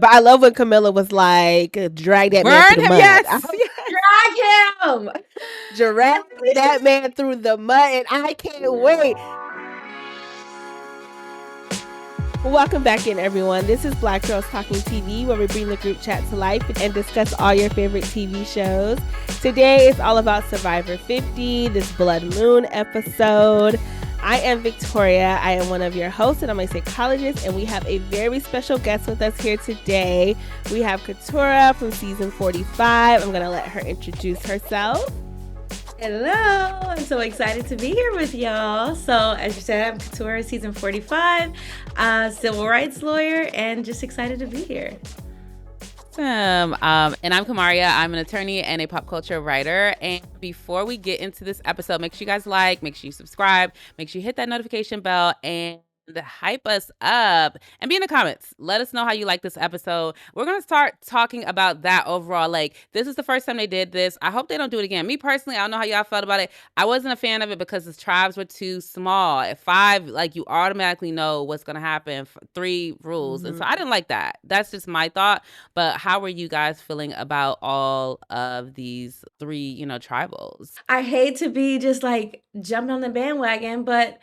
But I love when Kamilla was like, drag that man Burn through the him, mud. yes. Drag him. Drag that man through the mud, and I can't wait. Welcome back in, everyone. This is Black Girls Talking TV, where we bring the group chat to life and discuss all your favorite TV shows. Today is all about Survivor 50, this Blood Moon episode. I am Victoria. I am one of your hosts, and I'm a psychologist, and we have a very special guest with us here today. We have Katura from season 45. I'm going to let her introduce herself. Hello, I'm so excited to be here with y'all. So, as you said, I'm Katura, season 45, civil rights lawyer, and just excited to be here. Awesome. And I'm Kamaria. I'm an attorney and a pop culture writer. And before we get into this episode, make sure you guys make sure you subscribe, make sure you hit that notification bell, and hype us up and be in the comments. Let us know how you like this episode. We're going to start talking about that overall. Like, this is the first time they did this. I hope they don't do it again. Me personally, I don't know how y'all felt about it. I wasn't a fan of it because the tribes were too small. At 5, like, you automatically know what's going to happen. 3 rules. And so I didn't like that. That's just my thought. But how were you guys feeling about all of these 3, tribals? I hate to be just like jumping on the bandwagon, but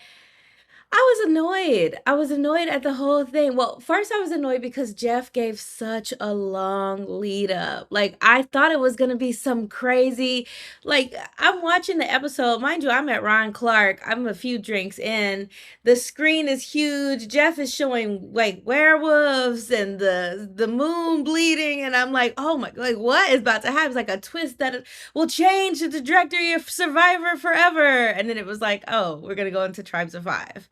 I was annoyed. I was annoyed at the whole thing. Well, first I was annoyed because Jeff gave such a long lead up. Like, I thought it was going to be some crazy, like, I'm watching the episode. Mind you, I'm at Ron Clark. I'm a few drinks in. The screen is huge. Jeff is showing like werewolves and the moon bleeding. And I'm like, oh my, like, what is about to happen? It's like a twist that will change the trajectory of Survivor forever. And then it was like, oh, we're going to go into Tribes of 5.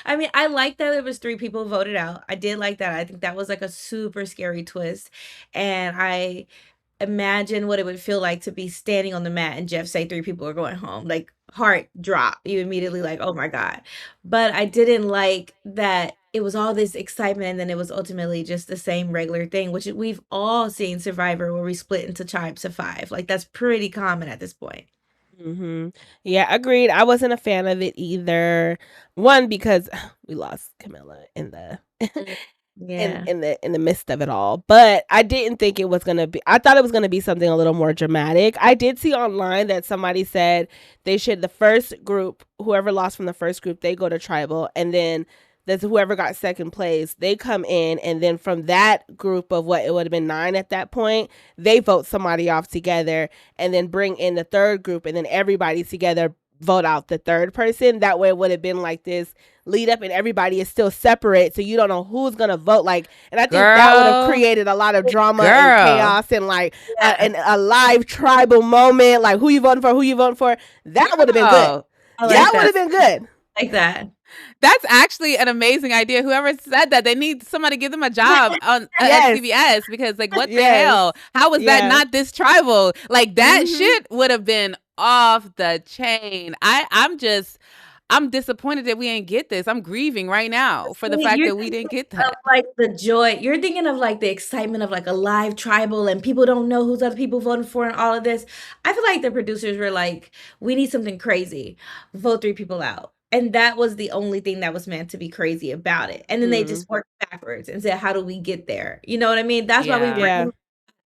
I mean, I like that there was 3 people voted out. I did like that. I think that was like a super scary twist. And I imagine what it would feel like to be standing on the mat and Jeff say 3 people are going home. Like, heart drop. You immediately like, oh my God. But I didn't like that it was all this excitement and then it was ultimately just the same regular thing, which we've all seen Survivor where we split into tribes of 5. Like, that's pretty common at this point. Yeah, agreed. I wasn't a fan of it either. One, because we lost Kamilla in the in the midst of it all. But I didn't think it was gonna be. I thought it was gonna be something a little more dramatic. I did see online that somebody said they should, the first group, whoever lost from the first group, they go to tribal, and then that's whoever got second place, they come in, and then from that group of what it would have been 9 at that point, they vote somebody off together, and then bring in the third group, and then everybody together vote out the third person. That way it would have been like this lead up, and everybody is still separate, so you don't know who's gonna vote. Like, and I think that would have created a lot of drama and chaos and like a live tribal moment. Like, who you voting for? That would have been good. That would have been good. Like that. That's actually an amazing idea. Whoever said that, they need somebody to give them a job on at CBS, because like, what the hell? How was that not this tribal? Like, that shit would have been off the chain. I'm disappointed that we didn't get this. I'm grieving right now for the fact that we didn't get that. Like, the joy. You're thinking of like the excitement of like a live tribal and people don't know who's other people voting for and all of this. I feel like the producers were like, we need something crazy. Vote 3 people out. And that was the only thing that was meant to be crazy about it. And then they just worked backwards and said, how do we get there? You know what I mean? That's why we were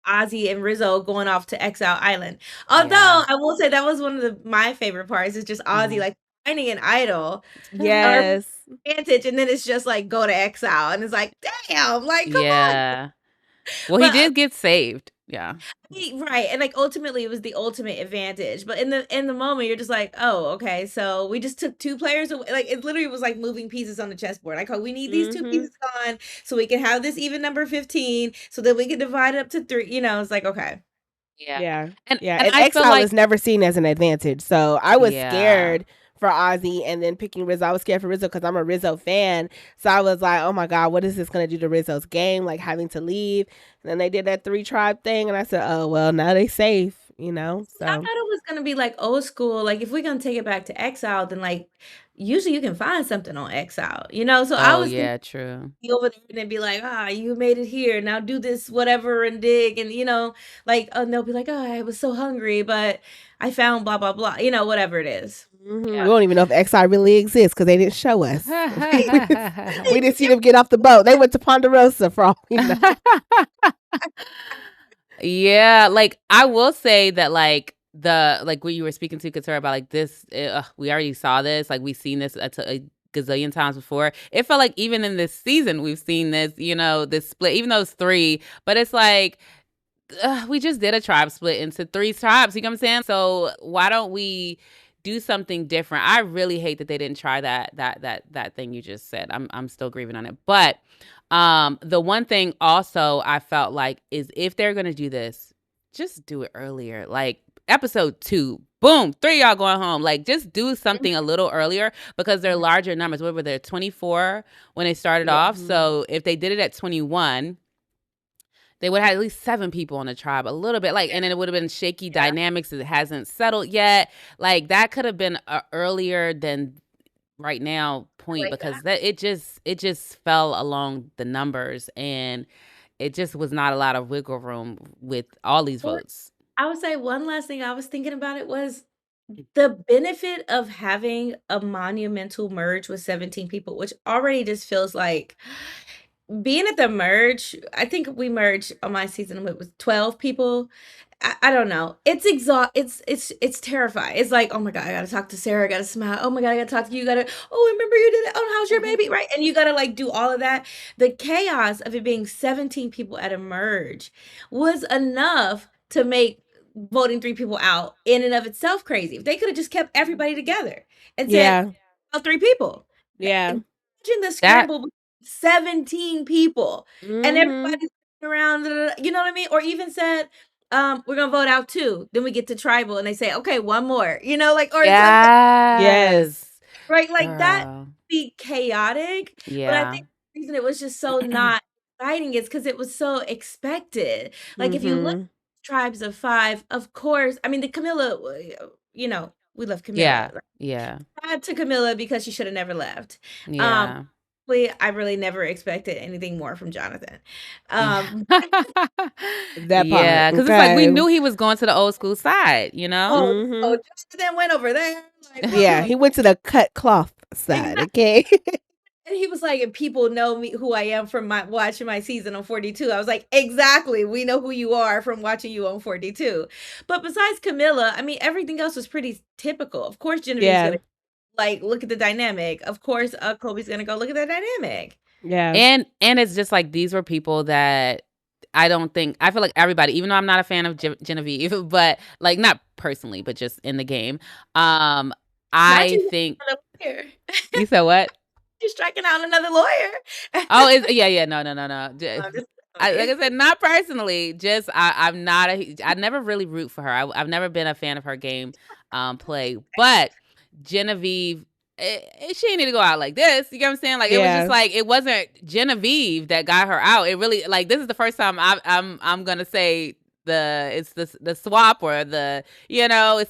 Ozzy and Rizzo going off to Exile Island. Although I will say that was one of my favorite parts, is just Ozzy like finding an idol. Yes. Advantage, and then it's just like, go to exile. And it's like, damn, like, come on. Well, he did get saved. Yeah. Right. And like, ultimately it was the ultimate advantage. But in the moment, you're just like, oh, okay, so we just took 2 players away. Like, it literally was like moving pieces on the chessboard. Like, we need these 2 pieces gone so we can have this even number 15, so that we can divide it up to 3. It's like, okay. And I exile feel like is never seen as an advantage. So I was scared for Ozzy, and then picking Rizzo. I was scared for Rizzo because I'm a Rizzo fan. So I was like, oh my God, what is this going to do to Rizzo's game? Like, having to leave. And then they did that 3 tribe thing. And I said, oh, well, now they safe, So I thought it was going to be like old school. Like, if we're going to take it back to exile, then like, usually you can find something on exile, So I was true. Be over there and then be like, you made it here. Now do this, whatever, and dig. And, like, and they'll be like, oh, I was so hungry, but I found blah, blah, blah, whatever it is. We don't even know if XI really exists because they didn't show us. We didn't see them get off the boat. They went to Ponderosa for all we know. Yeah, like I will say that like what you were speaking to Katura about like this, we already saw this, like we've seen this a gazillion times before. It felt like even in this season we've seen this, this split, even though it's 3, but it's like we just did a tribe split into 3 tribes. You know what I'm saying? So why don't we do something different? I really hate that they didn't try that thing you just said. I'm still grieving on it. But the one thing also I felt like is if they're gonna do this, just do it earlier. Like episode 2, boom, 3 y'all going home. Like just do something a little earlier because they're larger numbers. What were there, 24 when they started off? So if they did it at 21, they would have at least 7 people on the tribe, a little bit like, and then it would have been shaky dynamics. It hasn't settled yet. Like that could have been earlier than right now point, because that it just fell along the numbers, and it just was not a lot of wiggle room with all these votes. I would say one last thing I was thinking about it was the benefit of having a monumental merge with 17 people, which already just feels like being at the merge. I think we merged on my season with 12 people. I don't know. It's it's terrifying. It's like, oh my God, I gotta talk to Sarah, I gotta smile. Oh my God, I gotta talk to you, gotta, oh, remember you did it. Oh, how's your baby? Right. And you gotta like do all of that. The chaos of it being 17 people at a merge was enough to make voting 3 people out in and of itself crazy. If they could have just kept everybody together and said, oh, 3 people. Yeah. Imagine the scramble, 17 people and everybody's around, you know what I mean? Or even said, we're gonna vote out 2. Then we get to tribal and they say, okay, 1 more, you know, like, or something. Yes. Right, like that be chaotic. But I think the reason it was just so not exciting is because it was so expected. Like if you look at tribes of 5, of course, I mean the Kamilla, we love Kamilla. Yeah. Bad to Kamilla because she should have never left. Yeah. I really never expected anything more from Jonathan. That part. Yeah, because it's like we knew he was going to the old school side, you know? Oh, Jonathan went over there. Like, yeah, he went to the cut cloth side, okay? And he was like, and people know me, who I am from watching my season on 42. I was like, exactly. We know who you are from watching you on 42. But besides Kamilla, I mean, everything else was pretty typical. Of course, Genevieve's going to like look at the dynamic. Of course, Colby's going to go look at the dynamic. Yeah. And it's just like these were people that I feel like everybody, even though I'm not a fan of Genevieve, but like not personally, but just in the game. I think you said what? You're striking out another lawyer. Oh, no. Like I said, not personally. Just I'm not I never really root for her. I've never been a fan of her game play. But Genevieve, she didn't need to go out like this. You get what I'm saying? Like it was just like it wasn't Genevieve that got her out. It really, like, this is the first time I'm gonna say it's the swap, or it's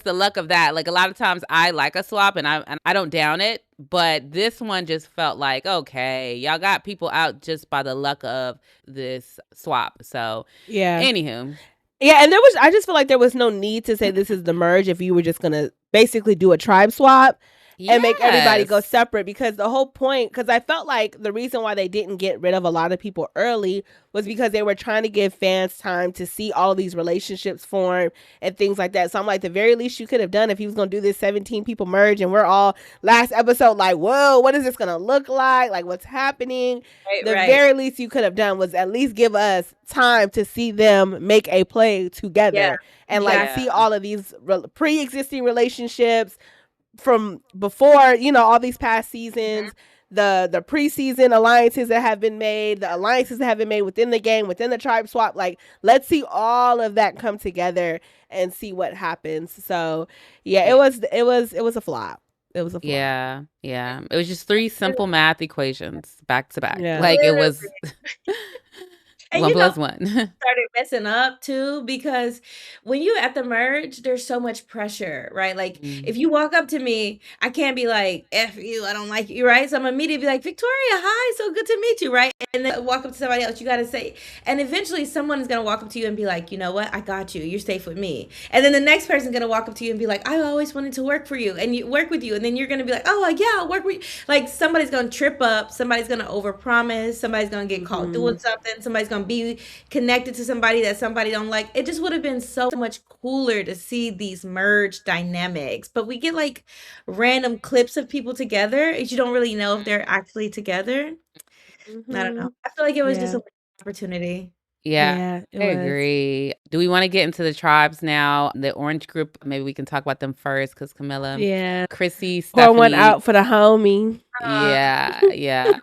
the luck of that. Like a lot of times I like a swap and I don't down it, but this one just felt like, okay, y'all got people out just by the luck of this swap. So anywho. Yeah, and I just feel like there was no need to say this is the merge if you were just gonna basically do a tribe swap and make everybody go separate, because the whole point, because I felt like the reason why they didn't get rid of a lot of people early was because they were trying to give fans time to see all of these relationships form and things like that. So I'm like, the very least you could have done if he was going to do this 17 people merge and we're all last episode like, whoa, what is this going to look like? Like, what's happening? Very least you could have done was at least give us time to see them make a play together and like see all of these pre-existing relationships from before, all these past seasons, the preseason alliances that have been made, the alliances that have been made within the game, within the tribe swap. Like, let's see all of that come together and see what happens. So it was a flop. It was a flop. Yeah. It was just 3 simple math equations back to back. Like it was. And 1+1. started messing up too, because when you at the merge, there's so much pressure, right? Like if you walk up to me, I can't be like, F you, I don't like you, right? So I'm immediately be like, Victoria, hi, so good to meet you, right? And then walk up to somebody else, you gotta say, and eventually someone is gonna walk up to you and be like, you know what, I got you, you're safe with me. And then the next person's gonna walk up to you and be like, I always wanted to work for you and you work with you. And then you're gonna be like, oh yeah, I'll work with you. Like somebody's gonna trip up, somebody's gonna overpromise, somebody's gonna get caught doing something, somebody's gonna be connected to somebody that somebody don't like. It just would have been so much cooler to see these merge dynamics. But we get like random clips of people together, and you don't really know if they're actually together. I don't know. I feel like it was just Yeah. an opportunity. Yeah, Yeah, it I was. agree. Do we want to get into the tribes now? The orange group, maybe we can talk about them first because Kamilla, Yeah. Chrissy, Pour one out Stephanie. for the homie. Yeah, yeah, So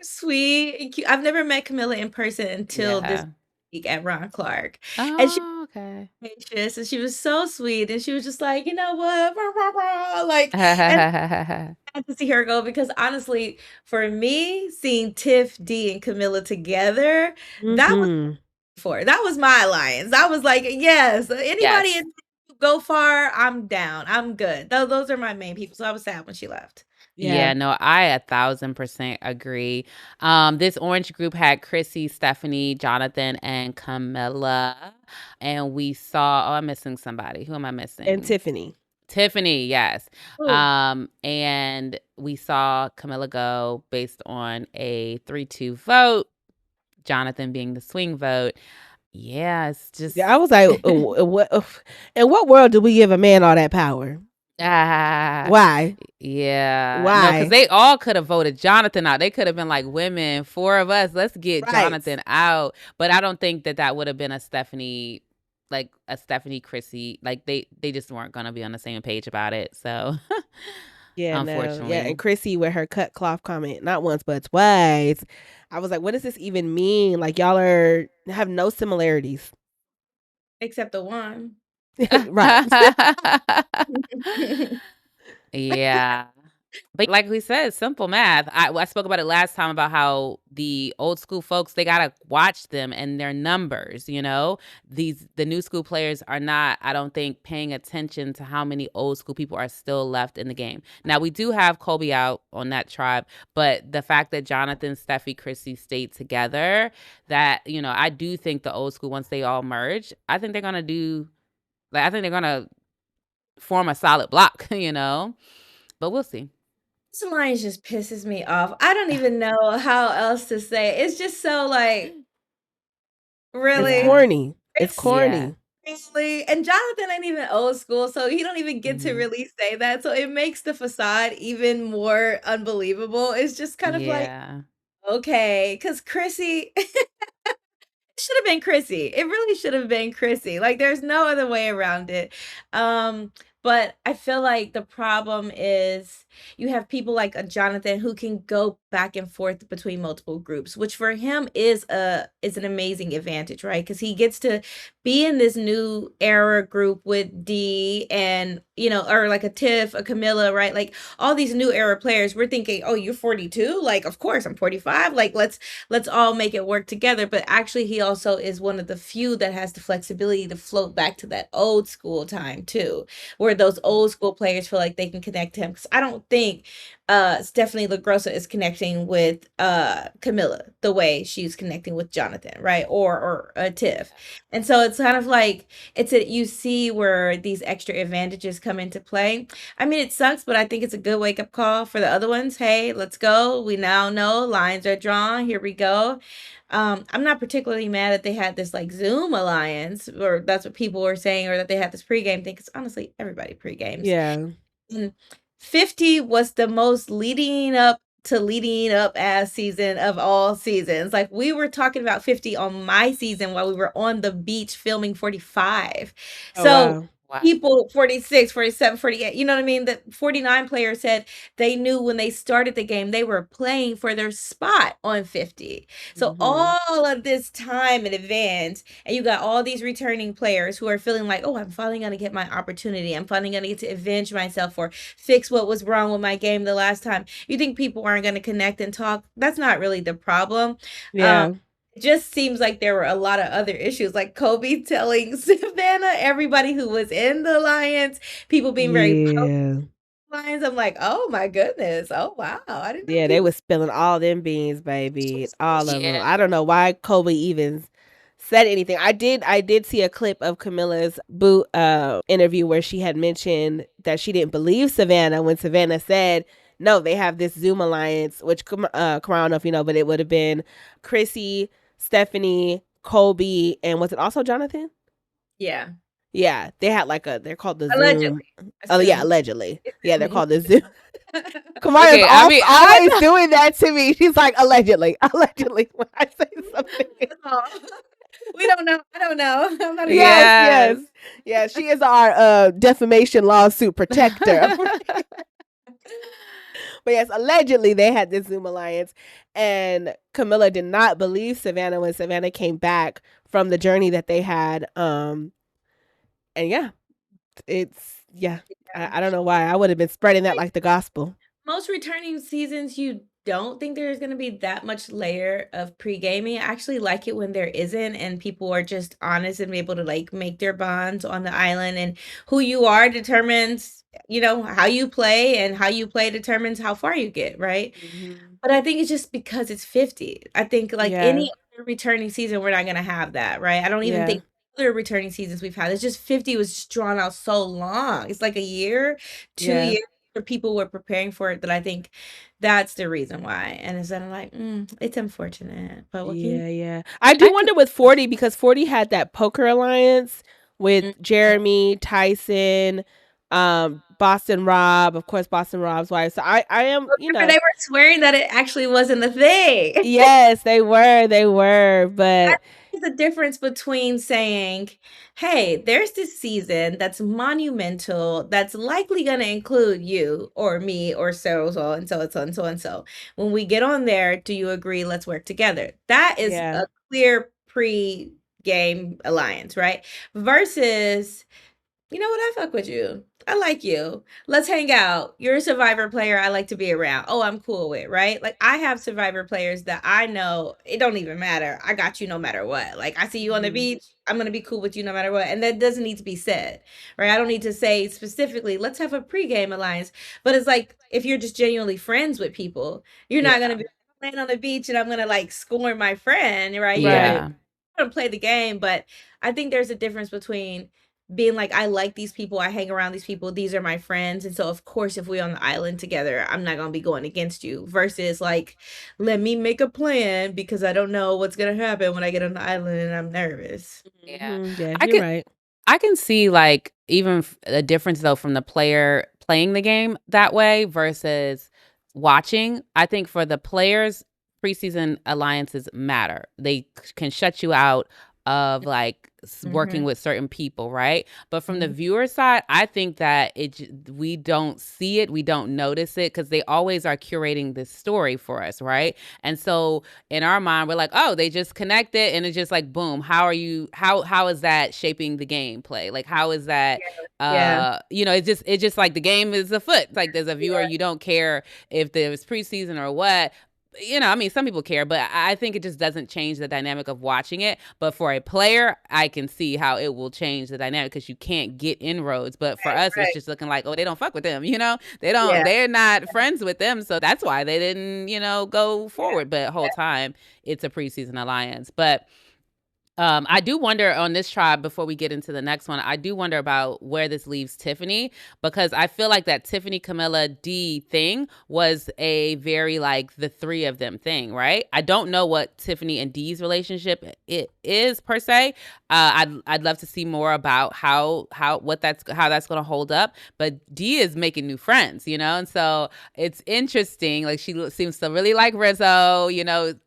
sweet and cute. I've never met Kamilla in person until this yeah. week at Ron Clark. And she Oh, okay. was gracious and she was so sweet. And she was just like, you know what? Rah, rah, rah. Like, and I had to see her go because honestly, for me, seeing Tiff, D, and Kamilla together, that was that was my alliance. I was like, yes, anybody Yes. go far, I'm down. I'm good. Those are my main people. So I was sad when she left. Yeah, no, I 1,000% agree. This orange group had Chrissy, Stephanie, Jonathan, and Kamilla. And we saw, I'm missing somebody. Who am I missing? And Tiffany. Tiffany, yes. Ooh. And we saw Kamilla go based on a 3-2 vote, Jonathan being the swing vote. Yeah, it's just. Yeah, I was like, what? In what world do we give a man all that power? Why? Yeah. Why? No, because they all could have voted Jonathan out. They could have been like, women, 4 of us, let's get Jonathan out. But I don't think that would have been a Stephanie, Chrissy. Like they just weren't gonna be on the same page about it. So Yeah, unfortunately. no. Yeah, and Chrissy with her cut cloth comment, not once but twice. I was like, what does this even mean? Like y'all have no similarities. Except the one. Right. Yeah. But like we said, simple math. I spoke about it last time about how the old school folks, they got to watch them and their numbers, the new school players are not, I don't think, paying attention to how many old school people are still left in the game. Now, we do have Colby out on that tribe, but the fact that Jonathan, Steffi, Chrissy stayed together, that, I do think the old school, once they all merge, I think they're going to form a solid block, but we'll see. This alliance just pisses me off. I don't even know how else to say it. It's just so like, really? It's corny. It's corny. Really? And Jonathan ain't even old school, so he don't even get to really say that. So it makes the facade even more unbelievable. It's just kind of like, okay, because Chrissy should have been Chrissy. It really should have been Chrissy. Like there's no other way around it. But I feel like the problem is you have people like a Jonathan who can go back and forth between multiple groups, which for him is an amazing advantage, right? Because he gets to be in this new era group with D and or like a Tiff, a Kamilla, right? Like all these new era players. We're thinking, oh, you're 42, like of course I'm 45. Like let's all make it work together. But actually, he also is one of the few that has the flexibility to float back to that old school time too, where those old school players feel like they can connect to him. Because I don't think Stephanie LaGrossa is connecting with Kamilla the way she's connecting with Jonathan, right? Or Tiff. And so it's kind of like you see where these extra advantages come into play. I mean, it sucks, but I think it's a good wake up call for the other ones. Hey, let's go. We now know lines are drawn. Here we go. I'm not particularly mad that they had this like Zoom alliance, or that's what people were saying, or that they had this pregame thing. Because honestly, everybody pregames. Yeah. And 50 was the most leading up as season of all seasons. Like we were talking about 50 on my season while we were on the beach filming 45. Oh, so wow. People 46, 47, 48, you know what I mean? The 49 player said they knew when they started the game, they were playing for their spot on 50. So all of this time in advance, and you got all these returning players who are feeling like, oh, I'm finally going to get my opportunity. I'm finally going to get to avenge myself or fix what was wrong with my game the last time. You think people aren't going to connect and talk? That's not really the problem. Yeah. It just seems like there were a lot of other issues, like Colby telling Savannah, everybody who was in the alliance, people being very Yeah. lines. I'm like, oh my goodness. Oh wow. I didn't know Yeah, they people. was spilling all them beans, baby. All of them. Yeah. I don't know why Colby even said anything. I did see a clip of Camilla's boot interview where she had mentioned that she didn't believe Savannah when Savannah said, no, they have this Zoom alliance, which I don't know if you know, but it would have been Chrissy, Stephanie, Colby, and was it also Jonathan? Yeah. Yeah, they had they're called the Zoom. Allegedly. Oh yeah, Assume. allegedly. Yeah, they're Assuming. called the Zoom. Kamara's Okay, I mean, always doing that to me. She's like, allegedly, allegedly, when I say something. Oh, we don't know. I don't know. I'm not Yes. Yeah, she is our defamation lawsuit protector. But yes, allegedly they had this Zoom alliance, and Kamilla did not believe Savannah when Savannah came back from the journey that they had. And yeah, I don't know why I would have been spreading that like the gospel. Most returning seasons, you don't think there's going to be that much layer of pre-gaming. I actually like it when there isn't, and people are just honest and able to like make their bonds on the island, and who you are determines, how you play, and how you play determines how far you get, right? But I think it's just because it's 50. I think like any other returning season, we're not going to have that, right? I don't even think other returning seasons we've had. It's just 50 was just drawn out so long. It's like a year, 2 years where people were preparing for it, that I think that's the reason why. And it's then like, it's unfortunate. But what can you Yeah. I do wonder with 40, because 40 had that poker alliance with Jeremy, Tyson, Boston Rob, of course, Boston Rob's wife. So I am, They were swearing that it actually wasn't a thing. Yes, they were, but There's a difference between saying, hey, there's this season that's monumental, that's likely going to include you or me or so and so and so and so and so. When we get on there, do you agree? Let's work together. That is a clear pre-game alliance, right? Versus, you know what? I fuck with you. I like you. Let's hang out. You're a Survivor player I like to be around. Oh, I'm cool with, right? Like, I have Survivor players that I know it don't even matter. I got you no matter what. Like, I see you on the beach, I'm going to be cool with you no matter what. And that doesn't need to be said, right? I don't need to say specifically, let's have a pregame alliance. But it's like, if you're just genuinely friends with people, you're not going to be playing on the beach and I'm going to like scorn my friend, right? Yeah. I'm going to play the game. But I think there's a difference between being like, I like these people, I hang around these people, these are my friends, and so of course if we're on the island together, I'm not gonna be going against you, versus like, let me make a plan because I don't know what's gonna happen when I get on the island and I'm nervous. Yeah. you're right. I can see like even a difference though from the player playing the game that way versus watching. I think for the players, preseason alliances matter. They can shut you out of like working with certain people, right? But from the viewer side, I think that we don't see it, we don't notice it, because they always are curating this story for us, right? And so in our mind, we're like, oh, they just connected, and it's just like, boom. How is that shaping the gameplay? Like, how is that? It's just like the game is afoot. It's like, as a viewer, you don't care if there's preseason or what. I mean, some people care, but I think it just doesn't change the dynamic of watching it. But for a player, I can see how it will change the dynamic, because you can't get inroads. But for us, it's just looking like, oh, they don't fuck with them, they're not friends with them. So that's why they didn't, go forward. But the whole time, it's a preseason alliance. But I do wonder on this tribe, before we get into the next one, I do wonder about where this leaves Tiffany, because I feel like that Tiffany, Kamilla, D thing was a very like the three of them thing, right? I don't know what Tiffany and D's relationship it is per se. I'd love to see more about how that's going to hold up. But D is making new friends, and so it's interesting. Like, she seems to really like Rizzo.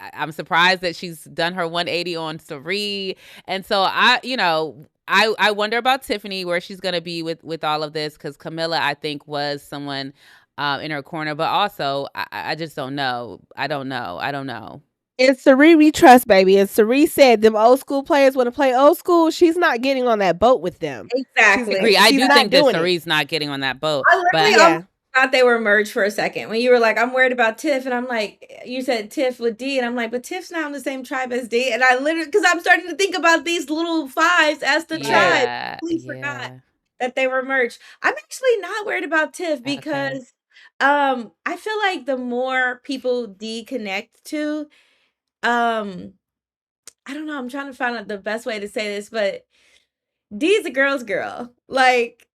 I'm surprised that she's done her 180 on Sari. And so I wonder about Tiffany, where she's going to be with all of this, because Kamilla, I think, was someone in her corner. But also, I just don't know. I don't know. It's Sari we trust, baby. And Sari said them old school players want to play old school. She's not getting on that boat with them. Exactly. I do think that Sari's not getting on that boat. I'm thought they were merged for a second when you were like, I'm worried about Tiff. And I'm like, you said Tiff with D. And I'm like, but Tiff's not on the same tribe as D. And I literally, because I'm starting to think about these little fives as the tribe. I completely forgot that they were merged. I'm actually not worried about Tiff because I feel like the more people D connect to, I don't know, I'm trying to find out the best way to say this, but D's a girl's girl. Like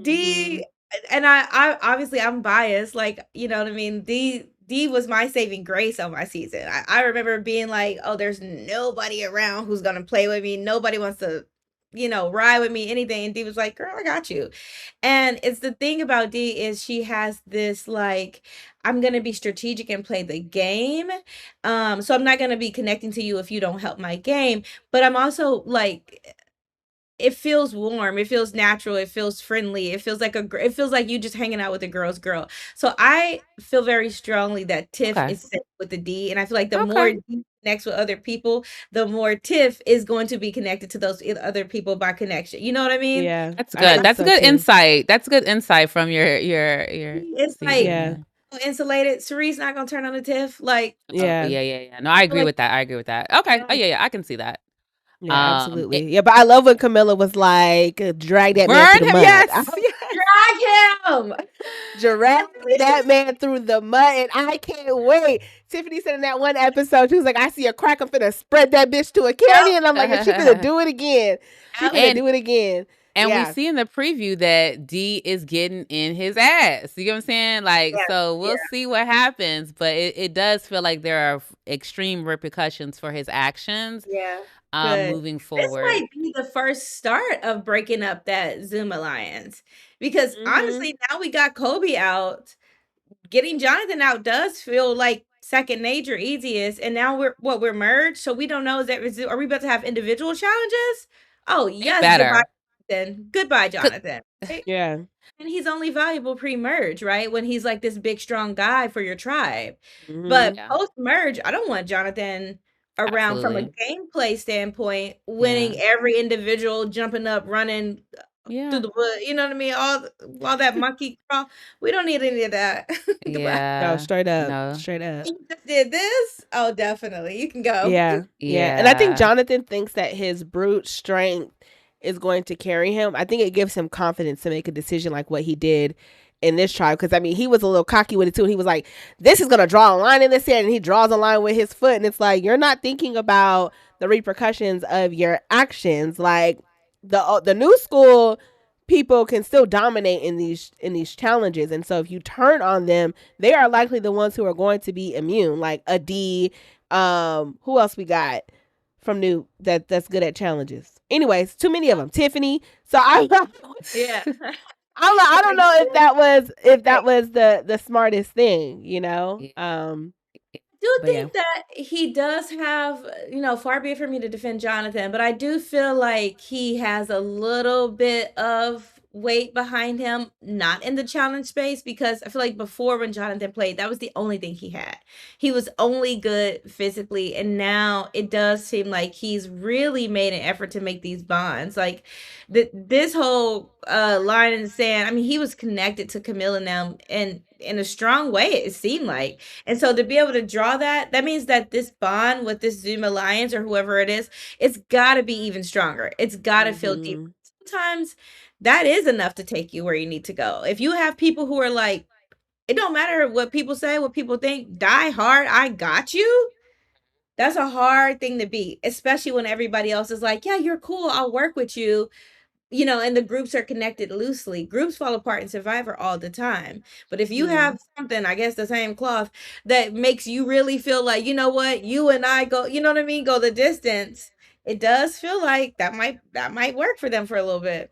D and I obviously I'm biased, like, you know what I mean? D was my saving grace on my season. I remember being like, oh, there's nobody around who's gonna play with me. Nobody wants to, ride with me, anything. And D was like, girl, I got you. And it's the thing about D is she has this like, I'm gonna be strategic and play the game. So I'm not gonna be connecting to you if you don't help my game. But I'm also like it feels warm, it feels natural, it feels friendly, it feels like it feels like you just hanging out with a girl's girl. So I feel very strongly that Tiff is safe with the D, and I feel like the more D connects with other people, the more Tiff is going to be connected to those other people by connection. You know what I mean? Yeah, that's good. That's good insight. That's good insight from your. It's like insulated. Cerie's not gonna turn on the Tiff. Like yeah. No, I agree with that. Okay. Oh yeah, I can see that. Yeah, absolutely. Yeah, but I love when Kamilla was like, drag that man through the mud. Yes. Drag him. Drag that man through the mud. And I can't wait. Tiffany said in that one episode, she was like, I see a crack, I'm finna spread that bitch to a carry. And I'm like, she's finna do it again. She's finna do it again. And we see in the preview that D is getting in his ass. You know what I'm saying? Like, so we'll see what happens. But it does feel like there are extreme repercussions for his actions. Yeah. Moving forward. This might be the first start of breaking up that Zoom alliance. Because honestly, now we got Colby out. Getting Jonathan out does feel like second nature, easiest. And now we're merged. So we don't know, are we about to have individual challenges? Oh, yes. Goodbye, Jonathan. Right? Yeah. And he's only valuable pre-merge, right? When he's like this big, strong guy for your tribe. But post-merge, I don't want Jonathan around from a gameplay standpoint, winning every individual, jumping up, running through the wood. You know what I mean? All that monkey crawl. We don't need any of that. No, straight up. Straight up. You just did this? Oh, definitely. You can go. Yeah. And I think Jonathan thinks that his brute strength is going to carry him. I think it gives him confidence to make a decision like what he did in this trial. Because, I mean, he was a little cocky with it, too. And he was like, this is going to draw a line in this area. And he draws a line with his foot. And it's like, you're not thinking about the repercussions of your actions. Like, the new school people can still dominate in these challenges. And so if you turn on them, they are likely the ones who are going to be immune. Like a D. Who else we got from new that's good at challenges? Anyways, too many of them. Tiffany. So I don't know if that was the smartest thing, you know. I do think that he does have, far be it for me to defend Jonathan, but I do feel like he has a little bit of weight behind him, not in the challenge space, because I feel like before when Jonathan played, that was the only thing he had. He was only good physically, and now it does seem like he's really made an effort to make these bonds. Like this whole line in the sand, I mean, he was connected to Kamilla now and in a strong way, it seemed like. And so to be able to draw that means that this bond with this Zoom alliance or whoever it is, it's got to be even stronger. It's got to feel deeper. Sometimes that is enough to take you where you need to go. If you have people who are like, it don't matter what people say, what people think, die hard, I got you. That's a hard thing to beat, especially when everybody else is like, yeah, you're cool, I'll work with you. And the groups are connected loosely. Groups fall apart in Survivor all the time. But if you have something, I guess the same cloth, that makes you really feel like, you know what, you and I go, you know what I mean, go the distance. It does feel like that might work for them for a little bit.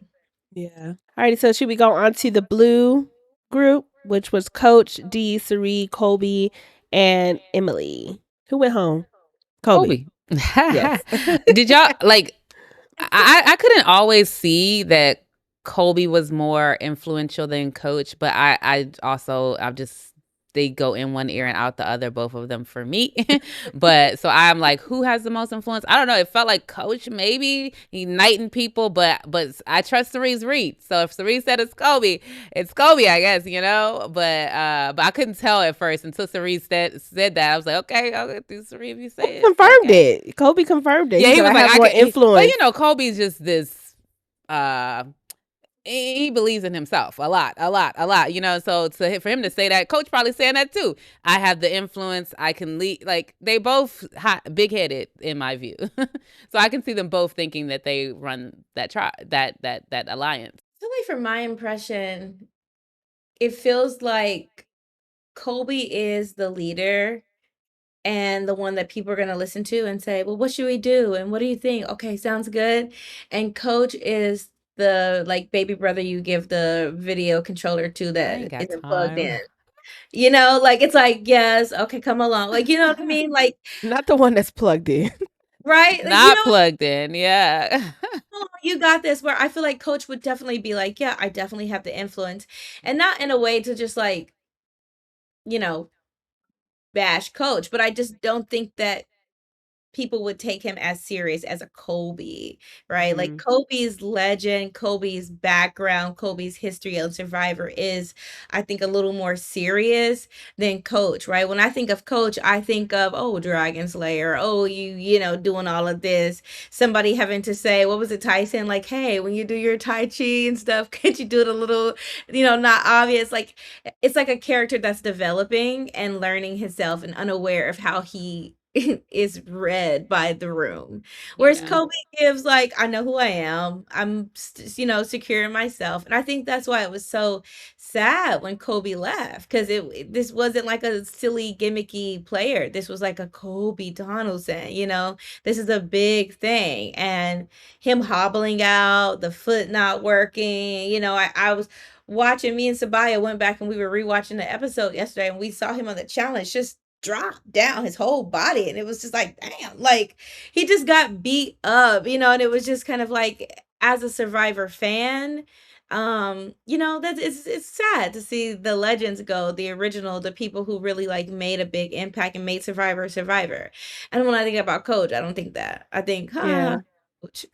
Yeah. All right. So should we go on to the blue group, which was Coach, D, Cerie, Colby, and Emily? Who went home? Colby. Yes. Did y'all like? I couldn't always see that Colby was more influential than Coach, but I'm just they go in one ear and out the other, both of them for me. But so I'm like, who has the most influence? I don't know. It felt like Coach maybe uniting people, but I trust Cerise Reed. So if Cerise said it's Colby, I guess, But I couldn't tell at first until Cerise said that. I was like, okay, Cerise, you say it. Confirmed it. Colby confirmed it. Yeah, he was like, I have more influence. But Colby's just this. He believes in himself a lot. So for him to say that, Coach probably saying that too. I have the influence. I can lead. Like, they both big headed in my view. So I can see them both thinking that they run that that alliance. I feel like, from my impression, it feels like Colby is the leader and the one that people are going to listen to and say, well, what should we do? And what do you think? Okay, sounds good. And Coach is the, like, baby brother you give the video controller to that isn't plugged in. Like, it's like, yes, okay, come along. Like, you know what I mean? Like, not the one that's plugged in. Right? Like, not plugged in, yeah. Oh, you got this. Where I feel like Coach would definitely be like, yeah, I definitely have the influence. And not in a way to just, like, bash Coach, but I just don't think that people would take him as serious as a Colby, right? Like, Colby's legend, Colby's background, Colby's history on Survivor is, I think, a little more serious than Coach, right? When I think of Coach, I think of, oh, Dragon Slayer, oh, doing all of this. Somebody having to say, what was it, Tyson? Like, hey, when you do your Tai Chi and stuff, can't you do it a little, not obvious? Like, it's like a character that's developing and learning himself and unaware of how he is read by the room. Whereas Colby gives, like, I know who I am. I'm, secure in myself. And I think that's why it was so sad when Colby left, because this wasn't like a silly, gimmicky player. This was like a Colby Donaldson, this is a big thing. And him hobbling out, the foot not working, I was watching, me and Sabaya went back and we were rewatching the episode yesterday, and we saw him on the challenge just drop down his whole body, and it was just like, damn, like, he just got beat up, and it was just kind of like, as a Survivor fan, that's it's sad to see the legends go, the original, the people who really, like, made a big impact and made Survivor. And when I think about Coach, I don't think that. I think, Coach.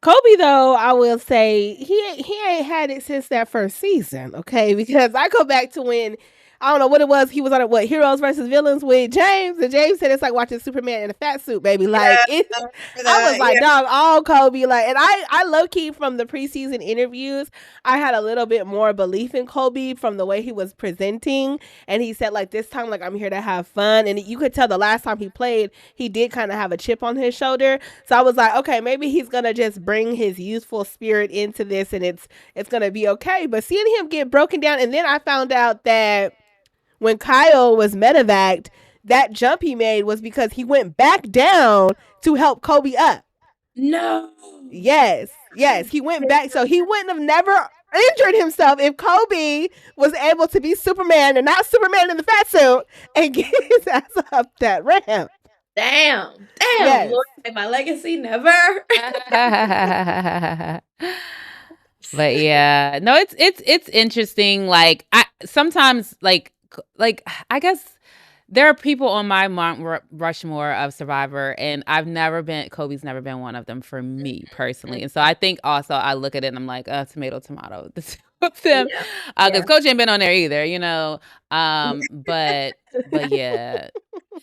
Colby, though, I will say he ain't had it since that first season, okay? Because I go back to when, I don't know what it was, he was on Heroes versus Villains with James, and James said it's like watching Superman in a fat suit, baby. Like, I was like, dog, all Colby. Like, and I low-key, from the preseason interviews, I had a little bit more belief in Colby from the way he was presenting, and he said, like, this time, like, I'm here to have fun, and you could tell the last time he played, he did kind of have a chip on his shoulder. So I was like, okay, maybe he's gonna just bring his youthful spirit into this, and it's gonna be okay. But seeing him get broken down, and then I found out that when Kyle was medevaced, that jump he made was because he went back down to help Colby up. No. Yes. He went back. So he wouldn't have never injured himself if Colby was able to be Superman and not Superman in the fat suit and get his ass up that ramp. Damn. Yes. Lord, my legacy never. But yeah, no, it's interesting. Like, I sometimes like I guess there are people on my Mount Rushmore of Survivor, and Colby's never been one of them for me personally. And so I think also I look at it and I'm like, tomato, the two of them, because Coach ain't been on there either, but yeah,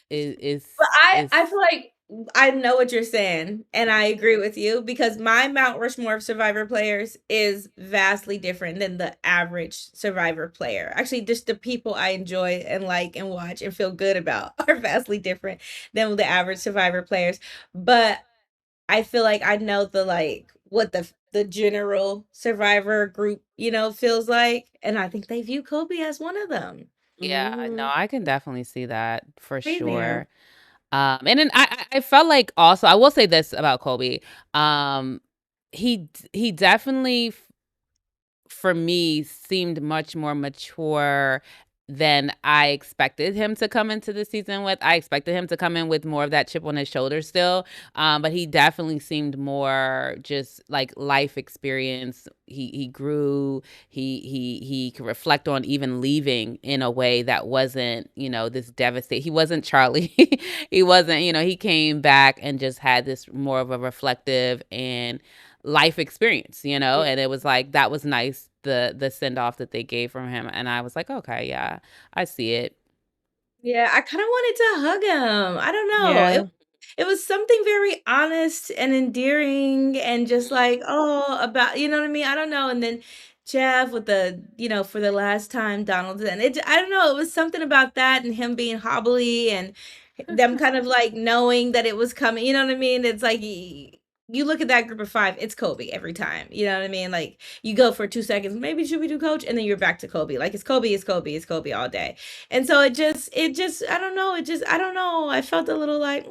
But I feel like I know what you're saying, and I agree with you, because my Mount Rushmore of Survivor players is vastly different than the average Survivor player. Actually, just the people I enjoy and like and watch and feel good about are vastly different than the average Survivor players. But I feel like I know what the general Survivor group, feels like, and I think they view Colby as one of them. Yeah, no, I can definitely see that for sure. And then I felt like, also, I will say this about Colby. He definitely, for me, seemed much more mature than I expected him to come into the season with. I expected him to come in with more of that chip on his shoulder still, but he definitely seemed more just like life experience. He grew. He could reflect on even leaving in a way that wasn't, you know, this devastate. He wasn't Charlie. He wasn't, you know, he came back and just had this more of a reflective and life experience, you know, and it was like, that was nice, the send off that they gave from him, and I was like, okay, yeah, I see it. Yeah, I kind of wanted to hug him. I don't know. Yeah. It was something very honest and endearing and just like, oh, about, you know what I mean? I don't know. And then Jeff with the, you know, for the last time, Donald. And I don't know. It was something about that and him being hobbly and them kind of like knowing that it was coming. You know what I mean? It's like you look at that group of five, it's Colby every time. You know what I mean? Like you go for 2 seconds, maybe should we do coach? And then you're back to Colby. Like it's Colby, it's Colby, it's Colby all day. And so it just, I don't know. I don't know. I felt a little like,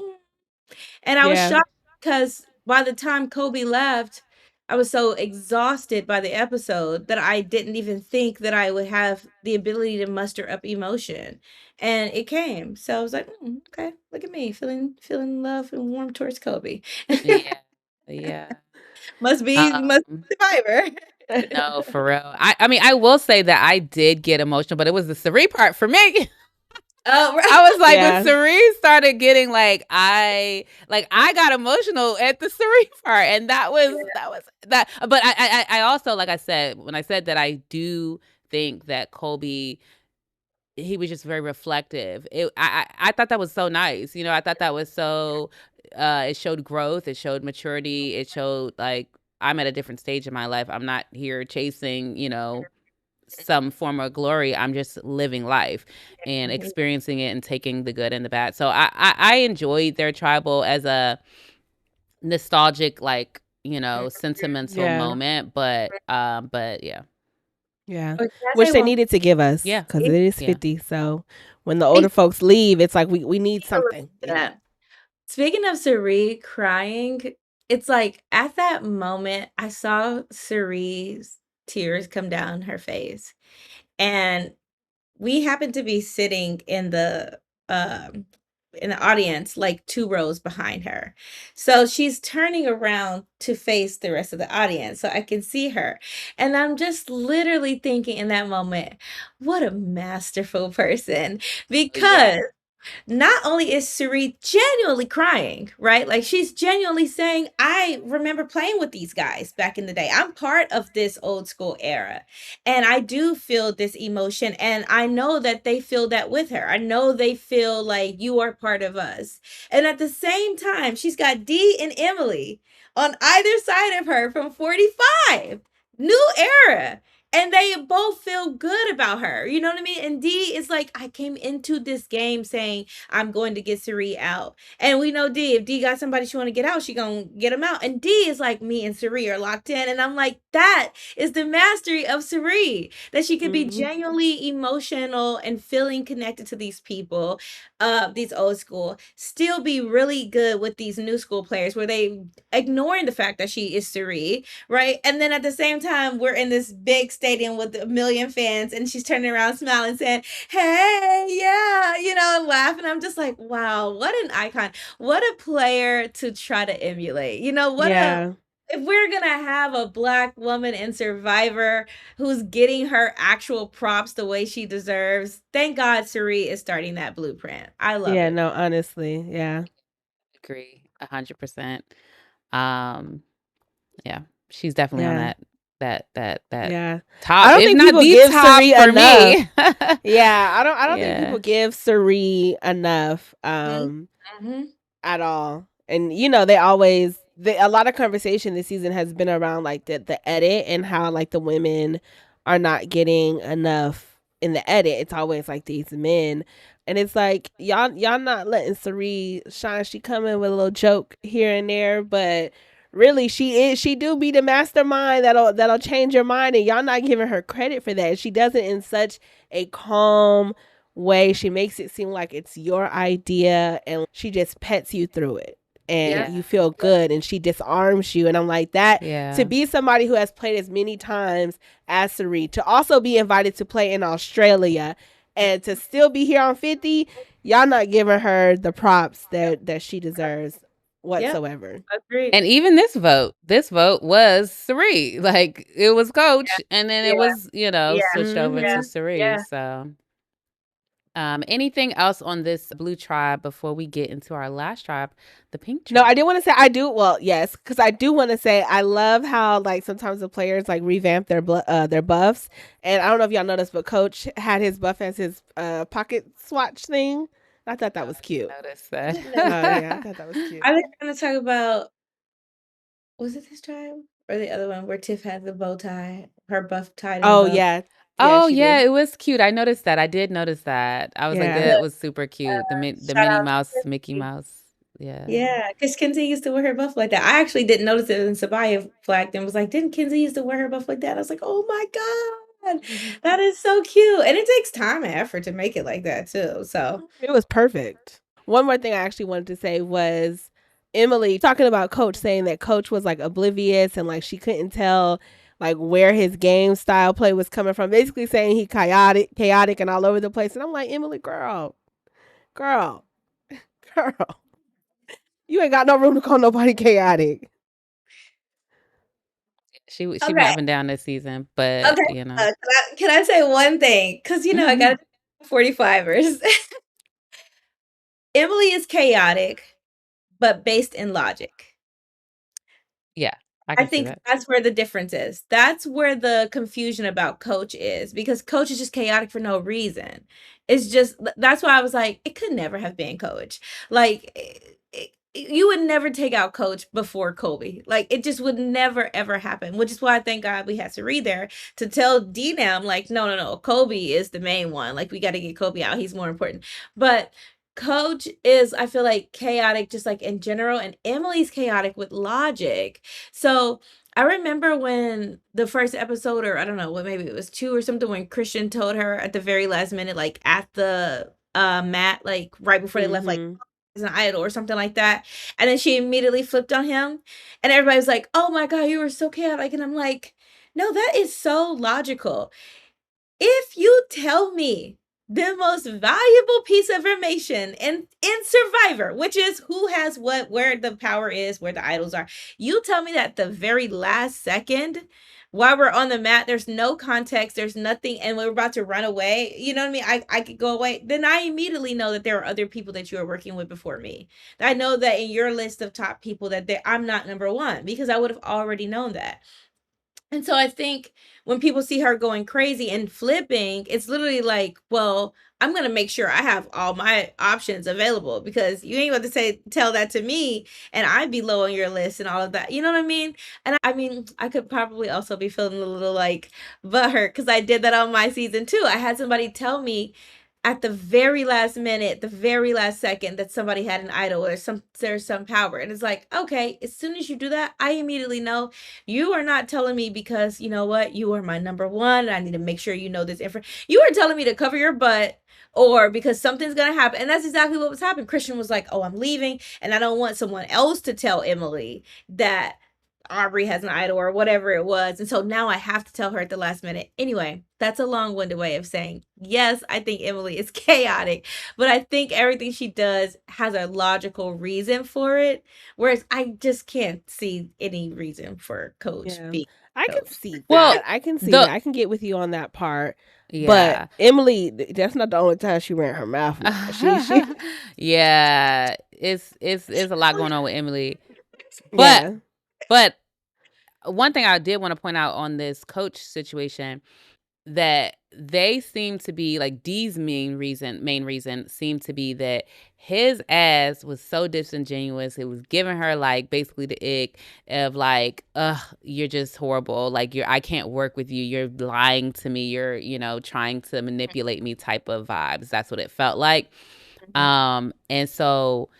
and I was Yeah. shocked because by the time Kobe left, I was so exhausted by the episode that I didn't even think that I would have the ability to muster up emotion. And it came. So I was like, okay, look at me feeling love and warm towards Kobe. Yeah, yeah. Must be survivor. No, for real. I mean, I will say that I did get emotional, but it was the Sari part for me. Oh, right. I was like, Yeah. when Sari started getting I got emotional at the Sari part, and that was that. But I also, like I said, when I said that, I do think that Colby, he was just very reflective. I thought that was so nice. You know, I thought that was so. It showed growth. It showed maturity. It showed like, I'm at a different stage in my life. I'm not here chasing, you know, some form of glory. I'm just living life and experiencing it and taking the good and the bad. So I enjoyed their tribal as a nostalgic, like, you know, sentimental moment. But yeah. Yeah. Or can I Which say they one needed to give us Yeah. because it is Yeah. 50. So when the older folks leave, it's like we need something. Yeah. Speaking of Sari crying, it's like at that moment I saw Sari's tears come down her face. And we happened to be sitting in the audience, like 2 rows behind her. So she's turning around to face the rest of the audience so I can see her. And I'm just literally thinking in that moment, what a masterful person. Because not only is Suri genuinely crying, right? Like she's genuinely saying, I remember playing with these guys back in the day. I'm part of this old school era. And I do feel this emotion. And I know that they feel that with her. I know they feel like you are part of us. And at the same time, she's got Dee and Emily on either side of her from 45. New era. And they both feel good about her. You know what I mean? And Dee is like, I came into this game saying I'm going to get Sari out. And we know Dee, if Dee got somebody she want to get out, she gonna get them out. And Dee is like, me and Sari are locked in. And I'm like, that is the mastery of Sari. That she could be genuinely emotional and feeling connected to these people, these old school, still be really good with these new school players where they ignoring the fact that she is Sari, right? And then at the same time, we're in this big stadium with a million fans, and she's turning around, smiling, saying, "Hey, yeah," you know, and laughing. I'm just like, wow, what an icon! What a player to try to emulate. You know, if we're gonna have a Black woman in Survivor who's getting her actual props the way she deserves, thank God Sari is starting that blueprint. I love Yeah, it. no, honestly. Yeah. Agree 100%. Yeah, she's definitely on Yeah. that Yeah. top, I don't if think not people the give top Sari for enough. me. Yeah, I don't think Yeah. people give Sari enough at all. And you know, a lot of conversation this season has been around like the edit and how like the women are not getting enough in the edit. It's always like these men. And it's like y'all not letting Sari shine. She come in with a little joke here and there, but really she do be the mastermind that'll change your mind, and y'all not giving her credit for that. She does it in such a calm way. She makes it seem like it's your idea, and she just pets you through it, and you feel good, and she disarms you. And I'm like, that to be somebody who has played as many times as Sari, to also be invited to play in Australia and to still be here on 50, y'all not giving her the props that she deserves whatsoever. Agreed. And even this vote was Sari. Like it was Coach, and then it was switched over to Sari. So, anything else on this blue tribe before we get into our last tribe, the pink tribe? No, I did want to say I do. Well, yes, because I do want to say I love how like sometimes the players like revamp their buffs, and I don't know if y'all noticed, but Coach had his buff as his pocket swatch thing. I thought that was cute. I noticed that. Yeah, I thought that was cute. I was going to talk about, was it this tribe or the other one where Tiff had the bow tie, her buff tied in a bow? Yeah. Oh she yeah, did. it was cute. I noticed that. I did notice that. I was like, Yeah. that was super cute. The Shout Minnie out to Mouse, Chrissy. Mickey Mouse. Yeah. Yeah, because Kenzie used to wear her buff like that. I actually didn't notice it, and Sabaya flagged and was like, "Didn't Kenzie used to wear her buff like that?" I was like, "Oh my god, that is so cute!" And it takes time and effort to make it like that too. So It was perfect. One more thing I actually wanted to say was Emily talking about Coach, saying that Coach was like oblivious and like she couldn't tell like where his game style play was coming from. Basically saying he chaotic and all over the place. And I'm like, Emily, girl, you ain't got no room to call nobody chaotic. She been up and down this season, but okay, can I say one thing? Because I got 45ers. Emily is chaotic, but based in logic. Yeah, I think that's where the difference is. That's where the confusion about Coach is, because Coach is just chaotic for no reason. It's just that's why I was like, it could never have been Coach. Like you would never take out Coach before Colby. Like it just would never ever happen. Which is why I thank God we had to read there to tell D-Nam like, no, Colby is the main one. Like we got to get Colby out. He's more important. But Coach is, I feel like, chaotic just like in general, and Emily's chaotic with logic. So I remember when the first episode, or I don't know, what, maybe it was 2 or something, when Christian told her at the very last minute, like at the mat, like right before they left, like is an idol or something like that. And then she immediately flipped on him. And everybody was like, oh my God, you were so chaotic. And I'm like, no, that is so logical. If you tell me the most valuable piece of information in Survivor, which is who has what, where the power is, where the idols are, you tell me that the very last second, while we're on the mat, there's no context, there's nothing, and we're about to run away, you know what I mean? I could go away. Then I immediately know that there are other people that you are working with before me. I know that in your list of top people that I'm not number one, because I would have already known that. And so I think when people see her going crazy and flipping, it's literally like, well, I'm going to make sure I have all my options available, because you ain't about to tell that to me and I'd be low on your list and all of that. You know what I mean? And I mean, I could probably also be feeling a little like butthurt because I did that on my season too. I had somebody tell me at the very last minute, the very last second, that somebody had an idol or there's some power. And it's like, okay, as soon as you do that, I immediately know you are not telling me because you know what, you are my number one and I need to make sure you know this information. You are telling me to cover your butt, or because something's gonna happen. And that's exactly what was happening. Christian was like, oh, I'm leaving and I don't want someone else to tell Emily that Aubrey has an idol or whatever it was. And so now I have to tell her at the last minute. Anyway, that's a long-winded way of saying, yes, I think Emily is chaotic, but I think everything she does has a logical reason for it. Whereas I just can't see any reason for Coach being I Coach. can see that. Well, I can see that. I can get with you on that part. Yeah. But Emily, that's not the only time she ran her mouth. She yeah, it's a lot going on with Emily. But one thing I did want to point out on this Coach situation, that they seem to be like D's main reason seemed to be that his ass was so disingenuous. It was giving her like basically the ick of like, you're just horrible. Like I can't work with you. You're lying to me. You're, trying to manipulate me type of vibes. That's what it felt like. And so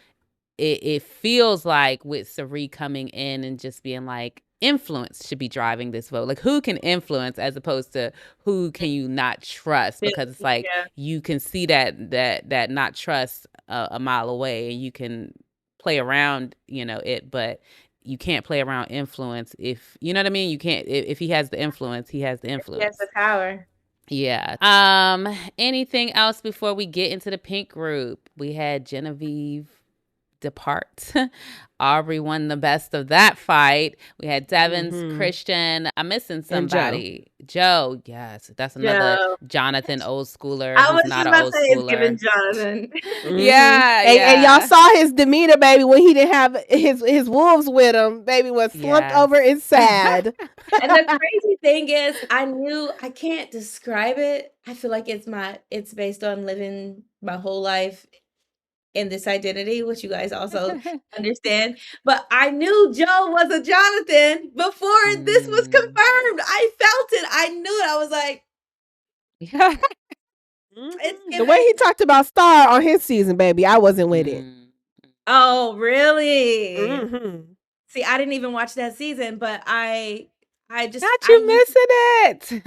it feels like with Sari coming in and just being like, influence should be driving this vote. Like who can influence as opposed to who can you not trust? Because it's like you can see that not trust a mile away, and you can play around, it, but you can't play around influence if you know what I mean. You can't if he has the influence, he has the influence. He has the power. Yeah. Anything else before we get into the pink group? We had Genevieve depart. Aubrey won the best of that fight. We had Devon's Christian. I'm missing somebody. Joe. Yes, that's another Joe. Jonathan old schooler I was who's not just an about to old say it's schooler. giving Jonathan. Yeah, And y'all yeah. saw his demeanor, baby, when he didn't have his wolves with him. Baby was slumped Yes. over and sad. And the crazy thing is, I can't describe it. I feel like it's based on living my whole life in this identity, which you guys also understand. But I knew Joe was a Jonathan before this was confirmed. I felt it. I knew it. I was like, it's The way giving. he talked about Star on his season, baby, I wasn't with it. Oh, really? Mm-hmm. See, I didn't even watch that season, but Not you missing it.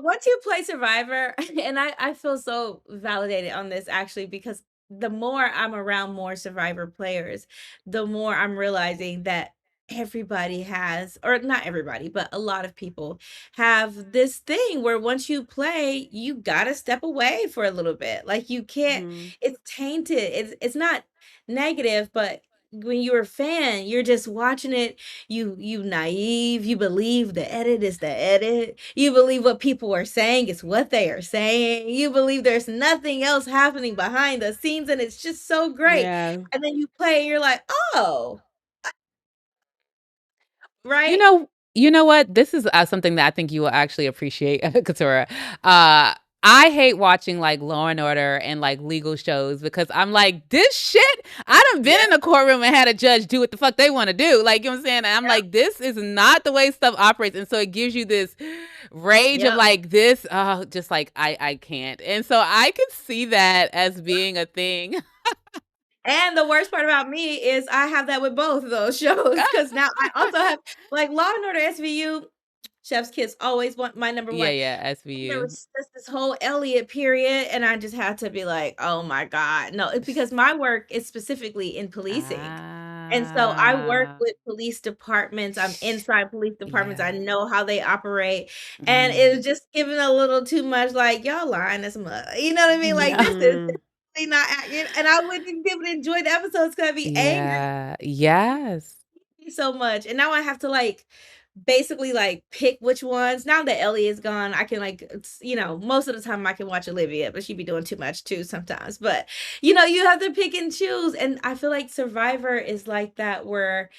once you play Survivor, and I feel so validated on this actually, because the more I'm around more Survivor players, the more I'm realizing that everybody has, or not everybody, but a lot of people have this thing where once you play, you gotta step away for a little bit. Like you can't, it's tainted. It's not negative, but when you're a fan, you're just watching it, you naive, you believe the edit is the edit, you believe what people are saying is what they are saying, you believe there's nothing else happening behind the scenes, and it's just so great. Yeah. And then you play and you're like, oh, right. You know what? This is something that I think you will actually appreciate, Katura. I hate watching like Law and Order and like legal shows because I'm like, this shit. I done been in a courtroom and had a judge do what the fuck they want to do. Like, you know what I'm saying? And I'm like, this is not the way stuff operates. And so it gives you this rage of like this, just like I can't. And so I can see that as being a thing. And the worst part about me is I have that with both of those shows, because now I also have like Law and Order SVU. Chef's Kiss always want my number one. Yeah, There SVU. was just this whole Elliot period, and I just had to be like, oh my God. No, because my work is specifically in policing. And so I work with police departments. I'm inside police departments. I know how they operate. And it was just giving a little too much, like, y'all lying as mud. You know what I mean? Like, this is definitely not accurate. And I wouldn't be able to enjoy the episodes because I'd be angry Yes. so much. And now I have to like basically like pick which ones. Now that Ellie is gone, I can like most of the time I can watch Olivia, but she be doing too much too sometimes. But you have to pick and choose. And I feel like Survivor is like that, where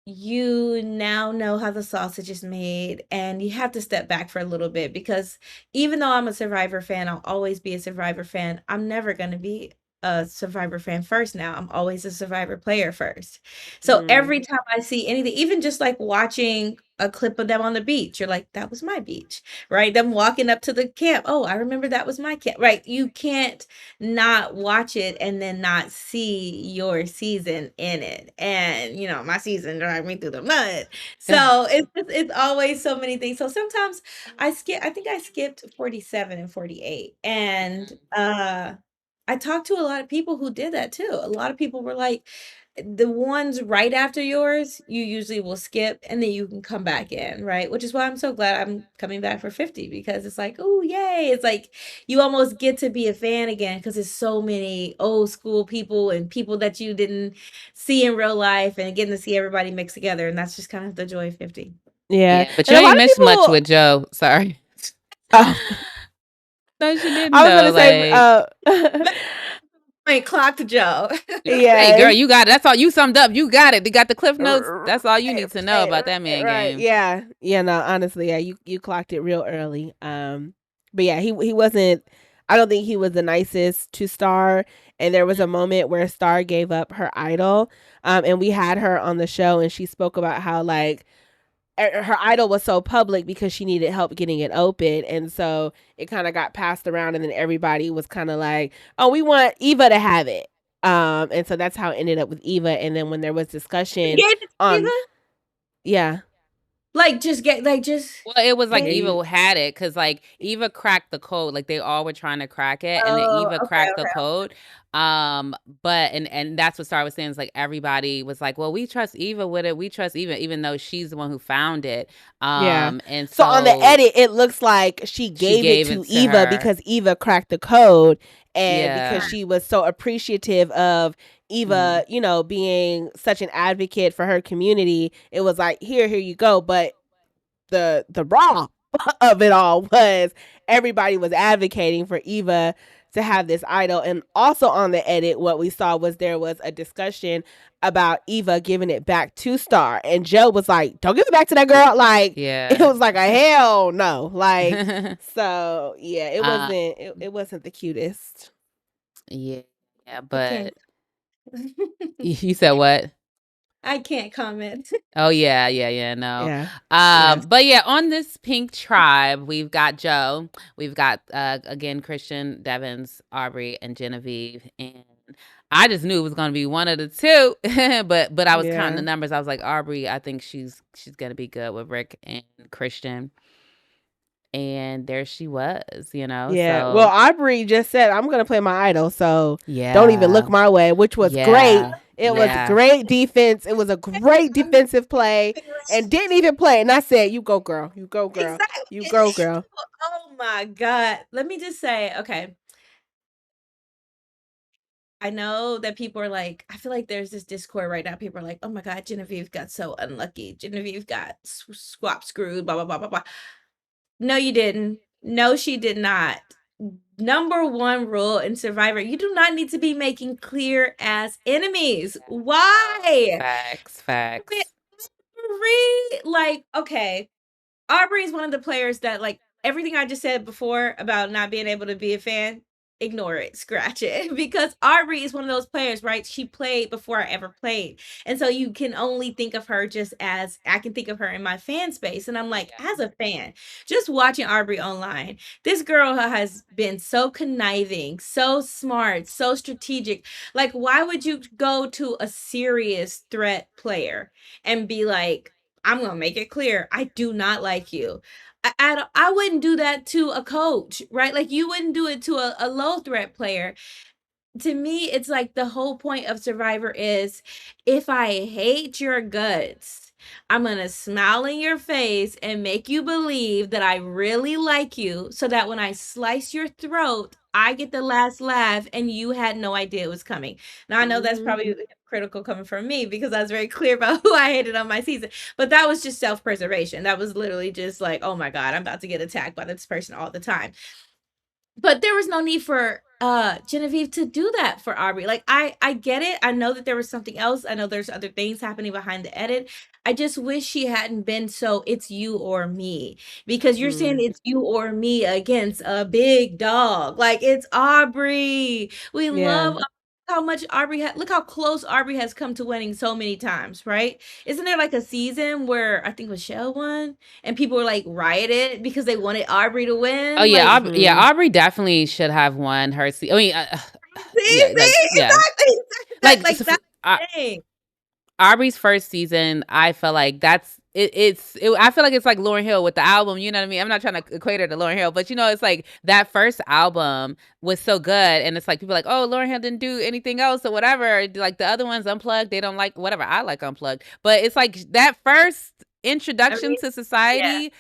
you now know how the sausage is made, and you have to step back for a little bit, because even though I'm a Survivor fan, I'll always be a Survivor fan. I'm never going to be a Survivor fan first now. I'm always a Survivor player first. So every time I see anything, even just like watching a clip of them on the beach, you're like, that was my beach, right? Them walking up to the camp. Oh, I remember that was my camp, right? You can't not watch it and then not see your season in it. And my season dragged me through the mud. So it's always so many things. So sometimes I think I skipped 47 and 48. And I talked to a lot of people who did that too. A lot of people were like, the ones right after yours, you usually will skip and then you can come back in, right? Which is why I'm so glad I'm coming back for 50, because it's like, oh, yay. It's like you almost get to be a fan again, because there's so many old school people and people that you didn't see in real life, and getting to see everybody mixed together. And that's just kind of the joy of 50. Yeah. But you ain't missed much with Joe. Sorry. Oh. No, she didn't. I was gonna say, Wait, clocked Joe. Yeah. Hey, girl, you got it. That's all. You summed up. You got it. They got the cliff notes. That's all you need to know about that man game. Yeah. Yeah. No, honestly, yeah, you clocked it real early. But yeah, he wasn't. I don't think he was the nicest to Star. And there was a moment where Star gave up her idol. And we had her on the show, and she spoke about how like her idol was so public because she needed help getting it open, and so it kind of got passed around, and then everybody was kind of like, oh, we want Eva to have it, and so that's how it ended up with Eva. And then when there was discussion on Eva? yeah Like, just get, like, just. Well, it was like Eva had it because like Eva cracked the code. Like they all were trying to crack it, and then Oh, Eva cracked the code. But and that's what Star was saying is like everybody was like, well, we trust Eva with it. We trust Eva, even though she's the one who found it. And so on the edit, it looks like she gave it to Eva her because Eva cracked the code, and because she was so appreciative of Eva, you know, being such an advocate for her community. It was like, here you go. But the raw of it all was everybody was advocating for Eva to have this idol. And also on the edit, what we saw was there was a discussion about Eva giving it back to Star, and Joe was like, don't give it back to that girl. Like, it was like a hell no. Like, so yeah, it wasn't the cutest. Yeah, but you said what? I can't comment. Oh yeah, no. Yes. But yeah, on this pink tribe, we've got Joe, we've got again Christian, Devins, Aubrey, and Genevieve, and I just knew it was gonna be one of the two, but I was counting the numbers. I was like, Aubrey, I think she's gonna be good with Rick and Christian. And there she was, you know. Yeah. So. Well, Aubrey just said, I'm going to play my idol, so don't even look my way, which was great. It was great defense. It was a great defensive play, and didn't even play. And I said, you go, girl. You go, girl. Exactly. You go, girl. Oh, my God. Let me just say, okay. I know that people are like, I feel like there's this Discord right now. People are like, oh, my God, Genevieve got so unlucky. Genevieve got swap screwed, blah, blah, blah, blah, blah. No, you didn't. No, she did not. Number one rule in Survivor, you do not need to be making clear as enemies. Why? Facts. Like, okay, Aubrey is one of the players that, like, everything I just said before about not being able to be a fan, ignore it, scratch it, because Aubrey is one of those players, right? She played before I ever played. And so you can only think of her just as, I can think of her in my fan space. And I'm like, as a fan, just watching Aubrey online, this girl has been so conniving, so smart, so strategic. Like, why would you go to a serious threat player and be like, I'm going to make it clear, I do not like you. I wouldn't do that to a coach, right? Like, you wouldn't do it to a low threat player. To me, it's like the whole point of Survivor is, if I hate your guts, I'm going to smile in your face and make you believe that I really like you, so that when I slice your throat, I get the last laugh and you had no idea it was coming. Now, I know that's probably critical coming from me because I was very clear about who I hated on my season, but that was just self-preservation. That was literally just like, oh my God, I'm about to get attacked by this person all the time. But there was no need for Genevieve to do that for Aubrey. Like, I get it. I know that there was something else. I know there's other things happening behind the edit. I just wish she hadn't been so it's you or me, because you're saying it's you or me against a big dog. Like, it's Aubrey. We love how much Aubrey look how close Aubrey has come to winning so many times, right? Isn't there like a season where I think Michelle won and people were like rioted because they wanted Aubrey to win? Oh yeah, like, Aubrey definitely should have won her season. I mean, exactly. Aubrey's first season, I felt like that's I feel like it's like Lauryn Hill with the album, you know what I mean? I'm not trying to equate her to Lauryn Hill, but you know, it's like that first album was so good, and it's like people are like, oh, Lauryn Hill didn't do anything else or whatever. Like the other ones, Unplugged, they don't like whatever. I like Unplugged, but it's like that first introduction to society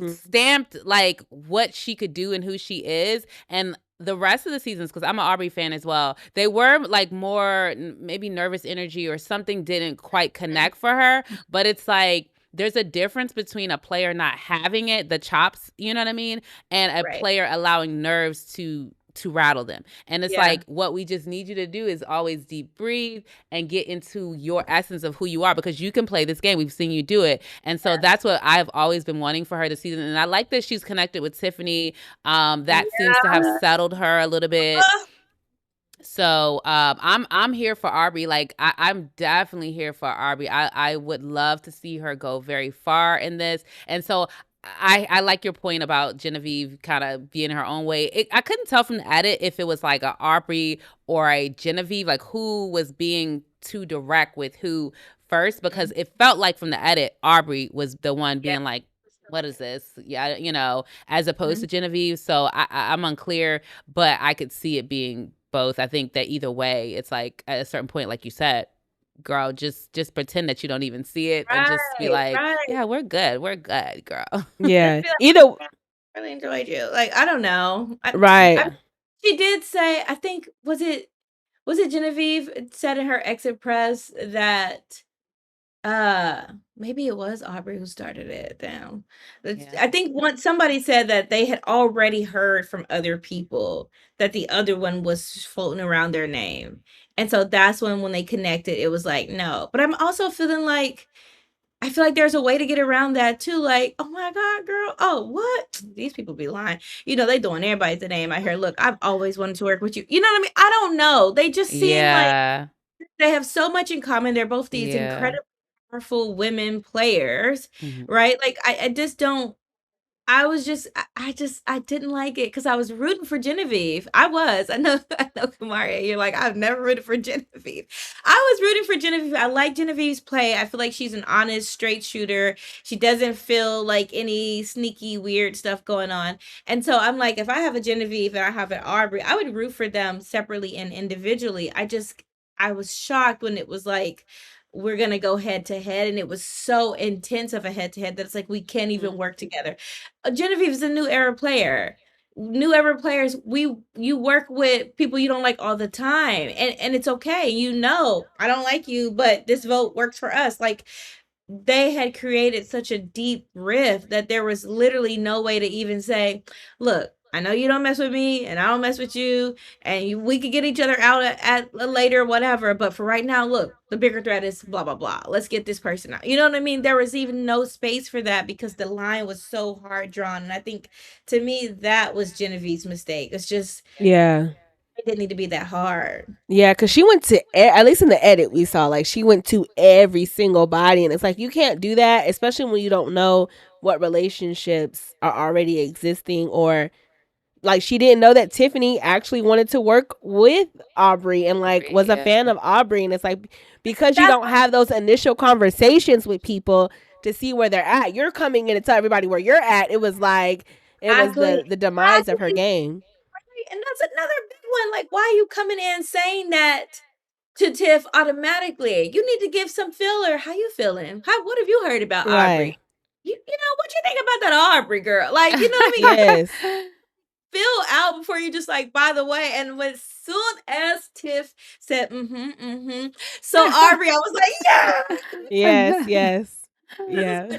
stamped like what she could do and who she is. And the rest of the seasons, because I'm an Aubrey fan as well, they were like more maybe nervous energy or something didn't quite connect for her. But it's like there's a difference between a player not having it, the chops, you know what I mean, and a player allowing nerves to rattle them. And it's like, what we just need you to do is always deep breathe and get into your essence of who you are, because you can play this game. We've seen you do it. And so that's what I've always been wanting for her this season. And I like that she's connected with Tiffany. That seems to have settled her a little bit. So I'm here for Aubrey. Like I'm definitely here for Aubrey. I would love to see her go very far in this. And so I like your point about Genevieve kind of being her own way. I couldn't tell from the edit if it was like a Aubrey or a Genevieve, like who was being too direct with who first because it felt like from the edit, Aubrey was the one being like, what is this? Yeah, as opposed to Genevieve. So I'm unclear, but I could see it being both. I think that either way, it's like at a certain point, like you said, girl, just pretend that you don't even see it and just be like, yeah, we're good, girl. Yeah, either really enjoyed you. Like, I don't know. right. She did say, I think, was it Genevieve said in her exit press that maybe it was Aubrey who started it down. I think once somebody said that they had already heard from other people that the other one was floating around their name. And so that's when they connected, it was like, no. But I'm also feeling like I feel like there's a way to get around that too. Like, oh my God, girl. Oh, what? These people be lying. They doing everybody's name out here. Look, I've always wanted to work with you. You know what I mean? I don't know. They just seem like they have so much in common. They're both these incredibly powerful women players, right? Like, I just don't. I didn't like it because I was rooting for Genevieve. I know, Kamaria, you're like, I've never rooted for Genevieve. I was rooting for Genevieve. I like Genevieve's play. I feel like she's an honest, straight shooter. She doesn't feel like any sneaky, weird stuff going on. And so I'm like, if I have a Genevieve and I have an Aubrey, I would root for them separately and individually. I was shocked when it was like, we're going to go head to head. And it was so intense of a head to head that it's like, we can't even work together. Genevieve is a new era player. New era players, you work with people you don't like all the time. And it's okay. I don't like you, but this vote works for us. Like, they had created such a deep rift that there was literally no way to even say, look, I know you don't mess with me and I don't mess with you, and we could get each other out at later, whatever. But for right now, look, the bigger threat is blah, blah, blah. Let's get this person out. You know what I mean? There was even no space for that because the line was so hard drawn. And I think, to me, that was Genevieve's mistake. It's just, it didn't need to be that hard. Yeah, because she went to, at least in the edit we saw, like, she went to every single body. And it's like, you can't do that, especially when you don't know what relationships are already existing, or like, she didn't know that Tiffany actually wanted to work with Aubrey and like was a fan of Aubrey. And it's like, because you don't have those initial conversations with people to see where they're at, you're coming in to tell everybody where you're at. It was like, it was the demise of her game. And that's another big one. Like, why are you coming in saying that to Tiff automatically? You need to give some filler. How you feeling? What have you heard about Aubrey? You know, what you think about that Aubrey girl? Like, you know what I mean? Yes. Fill out before you just like, by the way. And as soon as Tiff said, so Aubrey, I was like, yeah. Yes. Yeah.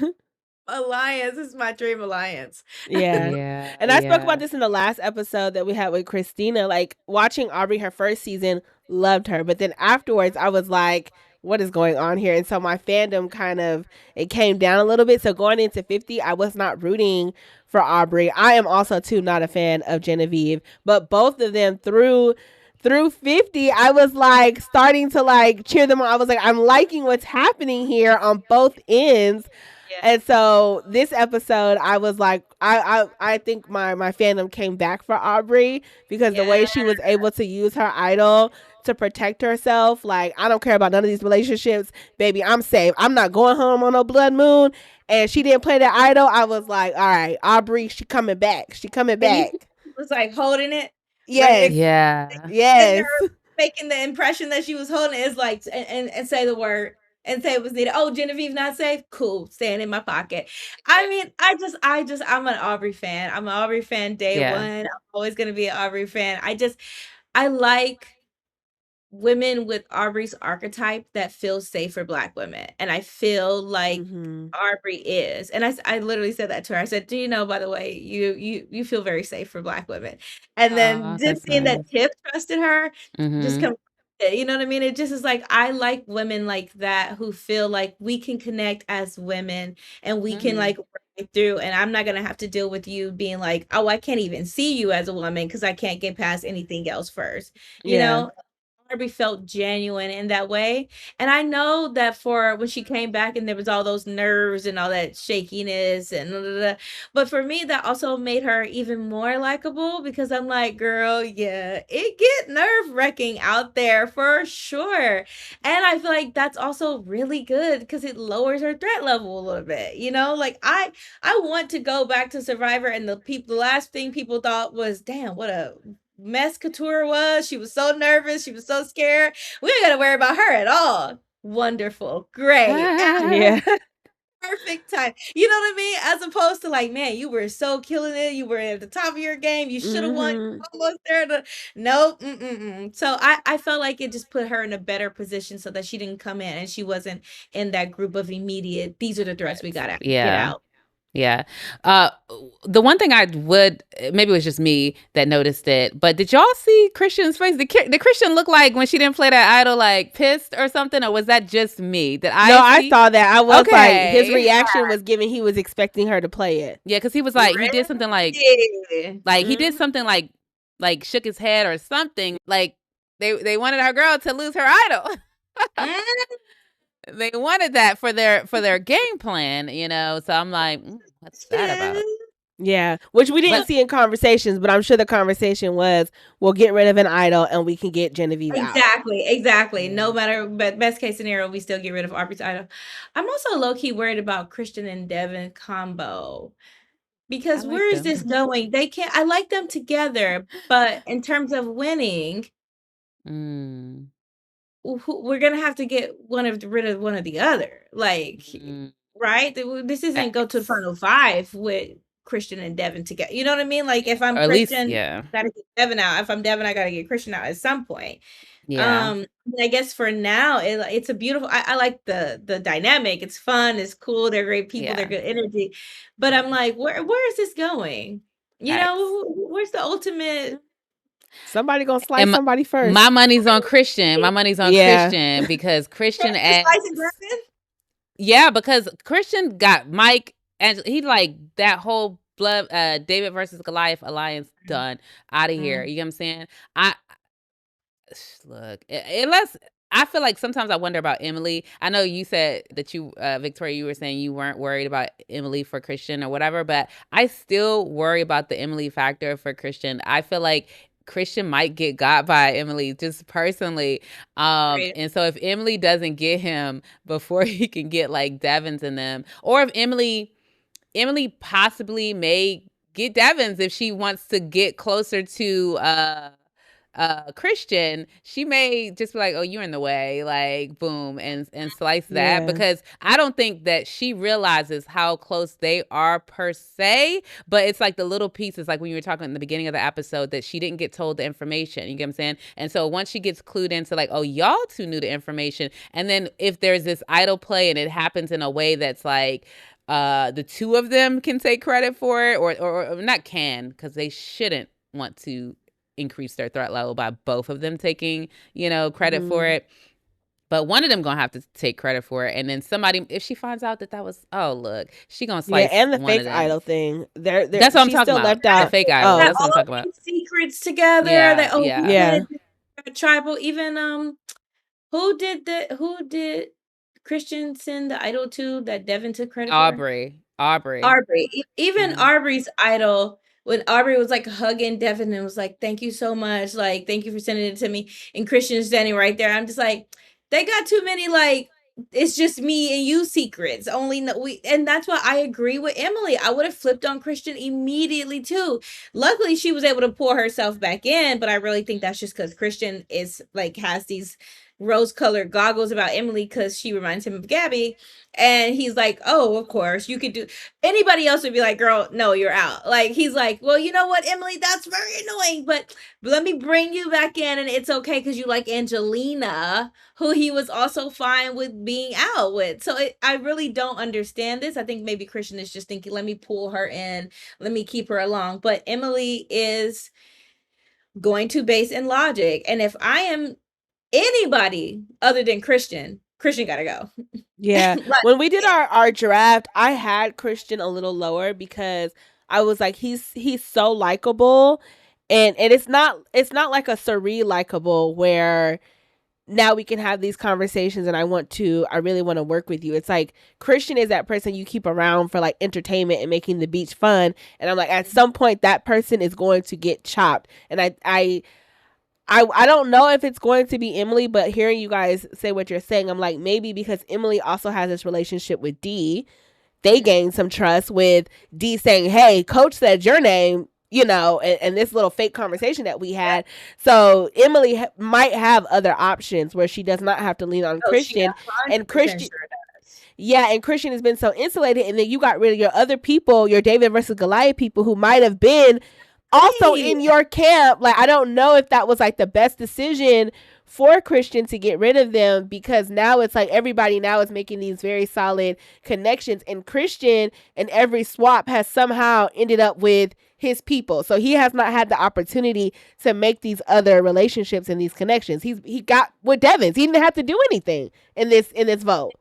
Alliance is my dream alliance. Yeah. And I spoke about this in the last episode that we had with Christina. Like, watching Aubrey her first season, loved her, but then afterwards I was like, what is going on here? And so my fandom it came down a little bit. So going into 50, I was not rooting for Aubrey. I am also too not a fan of Genevieve, but both of them through 50, I was like starting to like cheer them on. I was like, I'm liking what's happening here on both ends. And so this episode, I was like, I think my fandom came back for Aubrey because the way she was able to use her idol to protect herself. Like, I don't care about none of these relationships, baby. I'm safe. I'm not going home on no blood moon. And she didn't play that idol. I was like, all right, Aubrey, she coming back. She coming back. Was like holding it. Yes. Yes. Making the impression that she was holding it is like, and say the word. And say it was needed. Oh, Genevieve not safe? Cool. Staying in my pocket. I mean, I'm an Aubrey fan. I'm an Aubrey fan day one. I'm always going to be an Aubrey fan. I like women with Aubrey's archetype that feel safe for Black women. And I feel like Aubrey is. And I literally said that to her. I said, do you know, by the way, you feel very safe for Black women. And then just seeing that Tiff trusted her, just come. You know what I mean? It just is like, I like women like that who feel like we can connect as women and we can like work through, and I'm not going to have to deal with you being like, oh, I can't even see you as a woman because I can't get past anything else first. You know? Barbie felt genuine in that way. And I know that for when she came back and there was all those nerves and all that shakiness and blah, blah, blah. But for me, that also made her even more likable because I'm like, girl, yeah, it get nerve wracking out there for sure. And I feel like that's also really good because it lowers her threat level a little bit. You know, like I want to go back to Survivor and the last thing people thought was, damn, what a mess Couture was. She was so nervous. She was so scared. We ain't got to worry about her at all. Wonderful. Great. Yeah. Perfect time. You know what I mean? As opposed to like, man, you were so killing it. You were at the top of your game. You should have won. Almost there. Nope. So I felt like it just put her in a better position so that she didn't come in and she wasn't in that group of immediate, these are the threats we got to get out. Yeah. The one thing I would, maybe it was just me that noticed it, but did y'all see Christian's face? Did Christian look like when she didn't play that idol, like pissed or something? Or was that just me? I saw that. I was like, his reaction was given he was expecting her to play it. Yeah, because he was like, he did something like he did something like shook his head or something. Like they wanted our girl to lose her idol. They wanted that for their game plan, you know. So I'm like, what's that about? Yeah, which we didn't see in conversations, but I'm sure the conversation was, we'll get rid of an idol and we can get Genevieve out. Exactly. No matter, but best case scenario, we still get rid of Aubrey's idol. I'm also low-key worried about Christian and Devin combo. Because where is this going? They can't, I like them together, but in terms of winning, we're gonna have to get rid of one or the other. Like, right? This isn't go to the final 5 with Christian and Devin together. You know what I mean? Like, if I'm Christian, gotta get Devin out. If I'm Devin, I gotta get Christian out at some point. Yeah. I guess for now, it's a beautiful. I like the dynamic. It's fun. It's cool. They're great people. They're good energy. But I'm like, where is this going? You know, where's the ultimate? Somebody gonna slice somebody first. My money's on Christian. My money's on Christian because Christian because Christian got Mike and he like that whole blood David versus Goliath alliance done out of here. You know what I'm saying? I feel like sometimes I wonder about Emily. I know you said that you, Victoria, you were saying you weren't worried about Emily for Christian or whatever, but I still worry about the Emily factor for Christian. I feel like Christian might get got by Emily just personally. And so if Emily doesn't get him before he can get like Devins in them, or if Emily possibly may get Devins if she wants to get closer to Christian, she may just be like, oh, you're in the way, like boom, and slice that, because I don't think that she realizes how close they are per se, but it's like the little pieces, like when you were talking in the beginning of the episode that she didn't get told the information, you get what I'm saying? And so once she gets clued into like, oh, y'all two knew the information, and then if there's this idol play and it happens in a way that's like the two of them can take credit for it, or not can, because they shouldn't want to increase their threat level by both of them taking, credit for it. But one of them gonna have to take credit for it, and then somebody, if she finds out that was, oh look, she gonna slice. Yeah, and the fake idol thing. That's what I'm talking about. Left out. The fake idol. That's what I'm talking about. Secrets together. Tribal. Even who did Christian send the idol to that Devin took credit for? Aubrey. Even Aubrey's idol. When Aubrey was like hugging Devin and was like, thank you so much. Like, thank you for sending it to me. And Christian's standing right there. I'm just like, they got too many, like, it's just me and you secrets. And that's why I agree with Emily. I would have flipped on Christian immediately too. Luckily, she was able to pour herself back in, but I really think that's just because Christian is like, has these rose-colored goggles about Emily because she reminds him of Gabby, and he's like, oh, of course you could do. Anybody else would be like, girl, no, you're out. Like, he's like, well, you know what, Emily, that's very annoying, but let me bring you back in, and it's okay because you like Angelina, who he was also fine with being out with. So I really don't understand this. I think maybe Christian is just thinking, let me pull her in, let me keep her along. But Emily is going to base in logic, and if I am anybody other than Christian gotta go. Yeah. When we did our draft, I had Christian a little lower because I was like, he's so likable, and it's not like a Suri likable where now we can have these conversations, and I really want to work with you. It's like Christian is that person you keep around for like entertainment and making the beach fun, and I'm like, at some point that person is going to get chopped. And I don't know if it's going to be Emily, but hearing you guys say what you're saying, I'm like, maybe because Emily also has this relationship with Dee, they gained some trust with Dee saying, hey, coach said your name, and this little fake conversation that we had. So Emily might have other options where she does not have to lean on Christian. And Christian, sure does. Yeah, and Christian has been so insulated, and then you got rid of your other people, your David versus Goliath people who might have been also in your camp. Like, I don't know if that was like the best decision for Christian to get rid of them, because now it's like everybody now is making these very solid connections, and Christian in every swap has somehow ended up with his people. So he has not had the opportunity to make these other relationships and these connections. He got with Devins. He didn't have to do anything in this vote.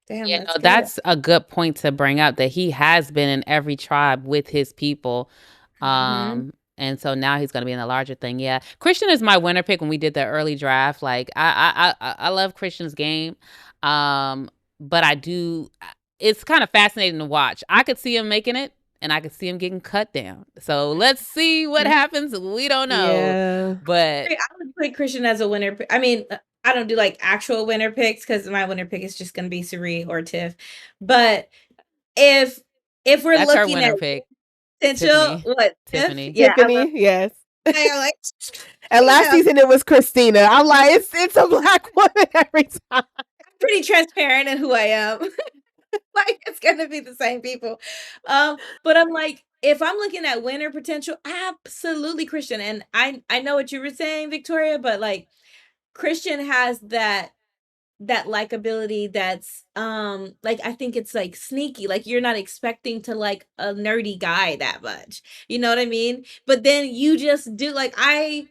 Damn, that's a good point to bring up, that he has been in every tribe with his people. And so now he's going to be in the larger thing. Yeah. Christian is my winner pick when we did the early draft. Like, I love Christian's game. But it's kind of fascinating to watch. I could see him making it, and I could see him getting cut down. So let's see what happens. We don't know. Yeah. But I would put Christian as a winner. I mean, I don't do like actual winner picks because my winner pick is just going to be Suri or Tiff. But if we're that's looking her winner at pick. potential, what Tiffany? Yeah, Tiffany, yes. Like, and last season it was Christina. I'm like, it's a black woman every time. I'm pretty transparent in who I am. Like, it's gonna be the same people. But I'm like, if I'm looking at winner potential, absolutely Christian. And I know what you were saying, Victoria, but like Christian has that likability that's like, I think it's like sneaky. Like, you're not expecting to like a nerdy guy that much. You know what I mean? But then you just do. Like, I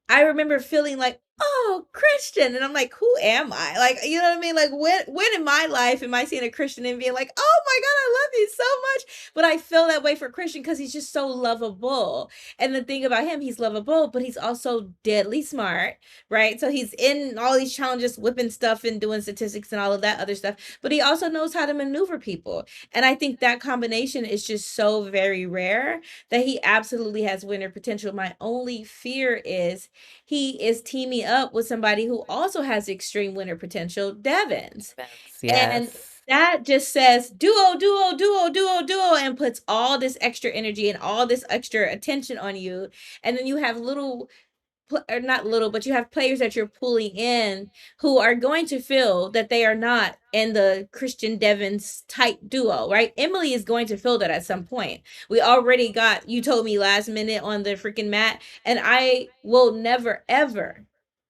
remember feeling like, oh, Christian. And I'm like, who am I? Like, you know what I mean? Like, when in my life am I seeing a Christian and being like, oh my God, I love you so much? But I feel that way for Christian because he's just so lovable. And the thing about him, he's lovable, but he's also deadly smart, right? So he's in all these challenges, whipping stuff and doing statistics and all of that other stuff. But he also knows how to maneuver people. And I think that combination is just so very rare that he absolutely has winner potential. My only fear is he is teaming up with somebody who also has extreme winner potential, Devins. Yes. And that just says duo, duo, duo, duo, duo, and puts all this extra energy and all this extra attention on you. And then you have or not little, but you have players that you're pulling in who are going to feel that they are not in the Christian Devins type duo, right? Emily is going to feel that at some point. We already got, you told me last minute on the freaking mat, and I will never, ever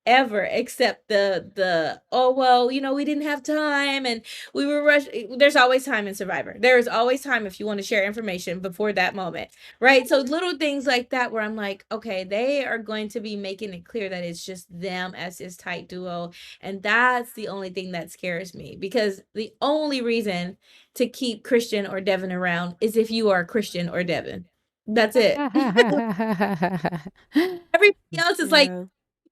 accept the oh, well, we didn't have time and we were rushed. There's always time in Survivor. There is always time if you want to share information before that moment, right? So little things like that where I'm like, okay, they are going to be making it clear that it's just them as this tight duo, and that's the only thing that scares me, because the only reason to keep Christian or Devin around is if you are Christian or Devin. That's it. Everybody else is like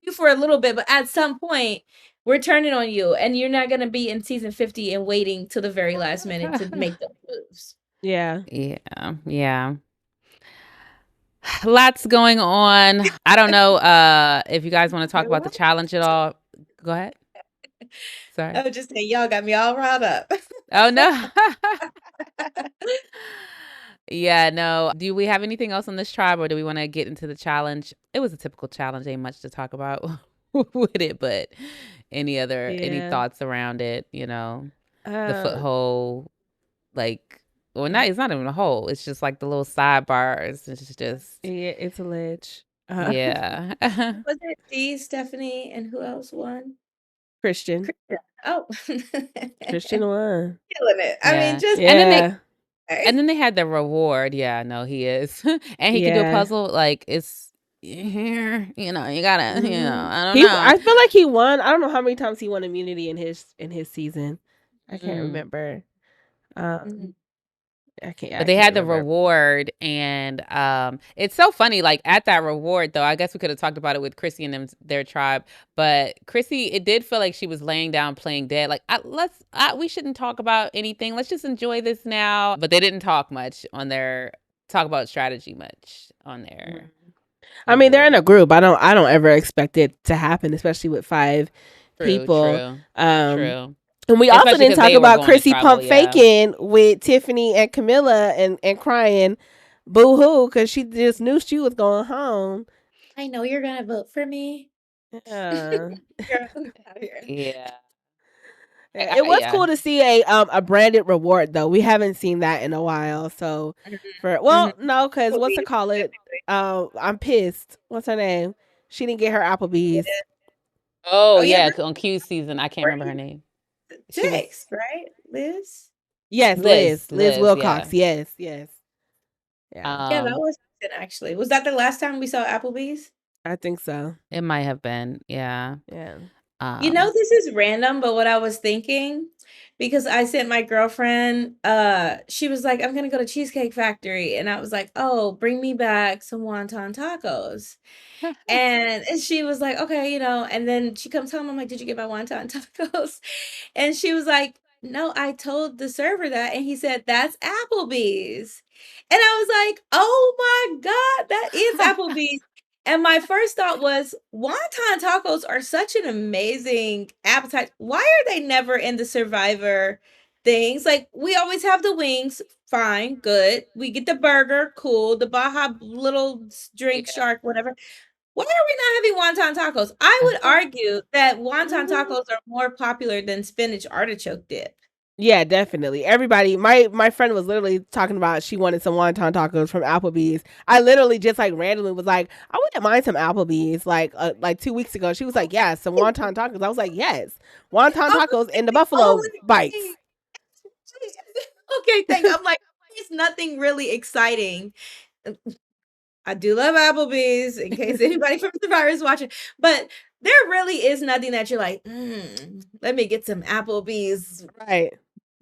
you for a little bit, but at some point we're turning on you, and you're not going to be in season 50 and waiting till the very last minute to make those moves. Yeah. Lots going on. I don't know if you guys want to talk about the challenge at all. Go ahead. Sorry. I was just saying, y'all got me all riled up. Oh no. Yeah, no. Do we have anything else on this tribe, or do we want to get into the challenge? It was a typical challenge. Ain't much to talk about with it, but any thoughts around it? The foothold, like, well, it's not even a hole. It's just like the little sidebars. It's just it's a ledge. Yeah. Was it Dee, Stephanie, and who else won? Christian. Oh, Christian won. Killing it. I mean, just and then they had the reward. Yeah, no, he is, and he can do a puzzle. Like, it's here, you gotta, I don't know. I feel like he won. I don't know how many times he won immunity in his season. I can't remember. But they had the reward, and it's so funny. Like at that reward, though, I guess we could have talked about it with Chrissy and their tribe. But Chrissy, it did feel like she was laying down, playing dead. Like we shouldn't talk about anything. Let's just enjoy this now. But they didn't talk about strategy much on there. I mean, they're in a group. I don't ever expect it to happen, especially with 5 people. True. And we also didn't talk about Chrissy pump faking with Tiffany and Kamilla and crying boo hoo because she just knew she was going home. I know you're gonna vote for me. Yeah. It was cool to see a branded reward though. We haven't seen that in a while. So no, because what's it call it? I'm pissed. What's her name? She didn't get her Applebee's. Oh yeah, on Q season. I can't remember her name. Six, right? Liz? Yes, Liz Wilcox. Yeah. Yes. Yeah, that was it actually. Was that the last time we saw Applebee's? I think so. It might have been. Yeah. This is random, but what I was thinking, because I sent my girlfriend, she was like, I'm gonna go to Cheesecake Factory. And I was like, oh, bring me back some wonton tacos. And she was like, okay, and then she comes home. I'm like, did you get my wonton tacos? And she was like, no, I told the server that. And he said, that's Applebee's. And I was like, oh my God, that is Applebee's. And my first thought was, wonton tacos are such an amazing appetite. Why are they never in the Survivor things? Like, we always have the wings. Fine, good. We get the burger, cool. The Baja little drink shark, whatever. Why are we not having wonton tacos? I would argue that wonton tacos are more popular than spinach artichoke dip. Yeah, definitely. Everybody, my friend was literally talking about she wanted some wonton tacos from Applebee's. I literally just like randomly was like, I wouldn't mind some Applebee's like 2 weeks ago. She was like, yeah, some wonton tacos. I was like, yes, wonton tacos and the buffalo bites. Okay, thanks. I'm like, it's nothing really exciting. I do love Applebee's in case anybody from Survivor is watching, but there really is nothing that you're like, let me get some Applebee's. Right.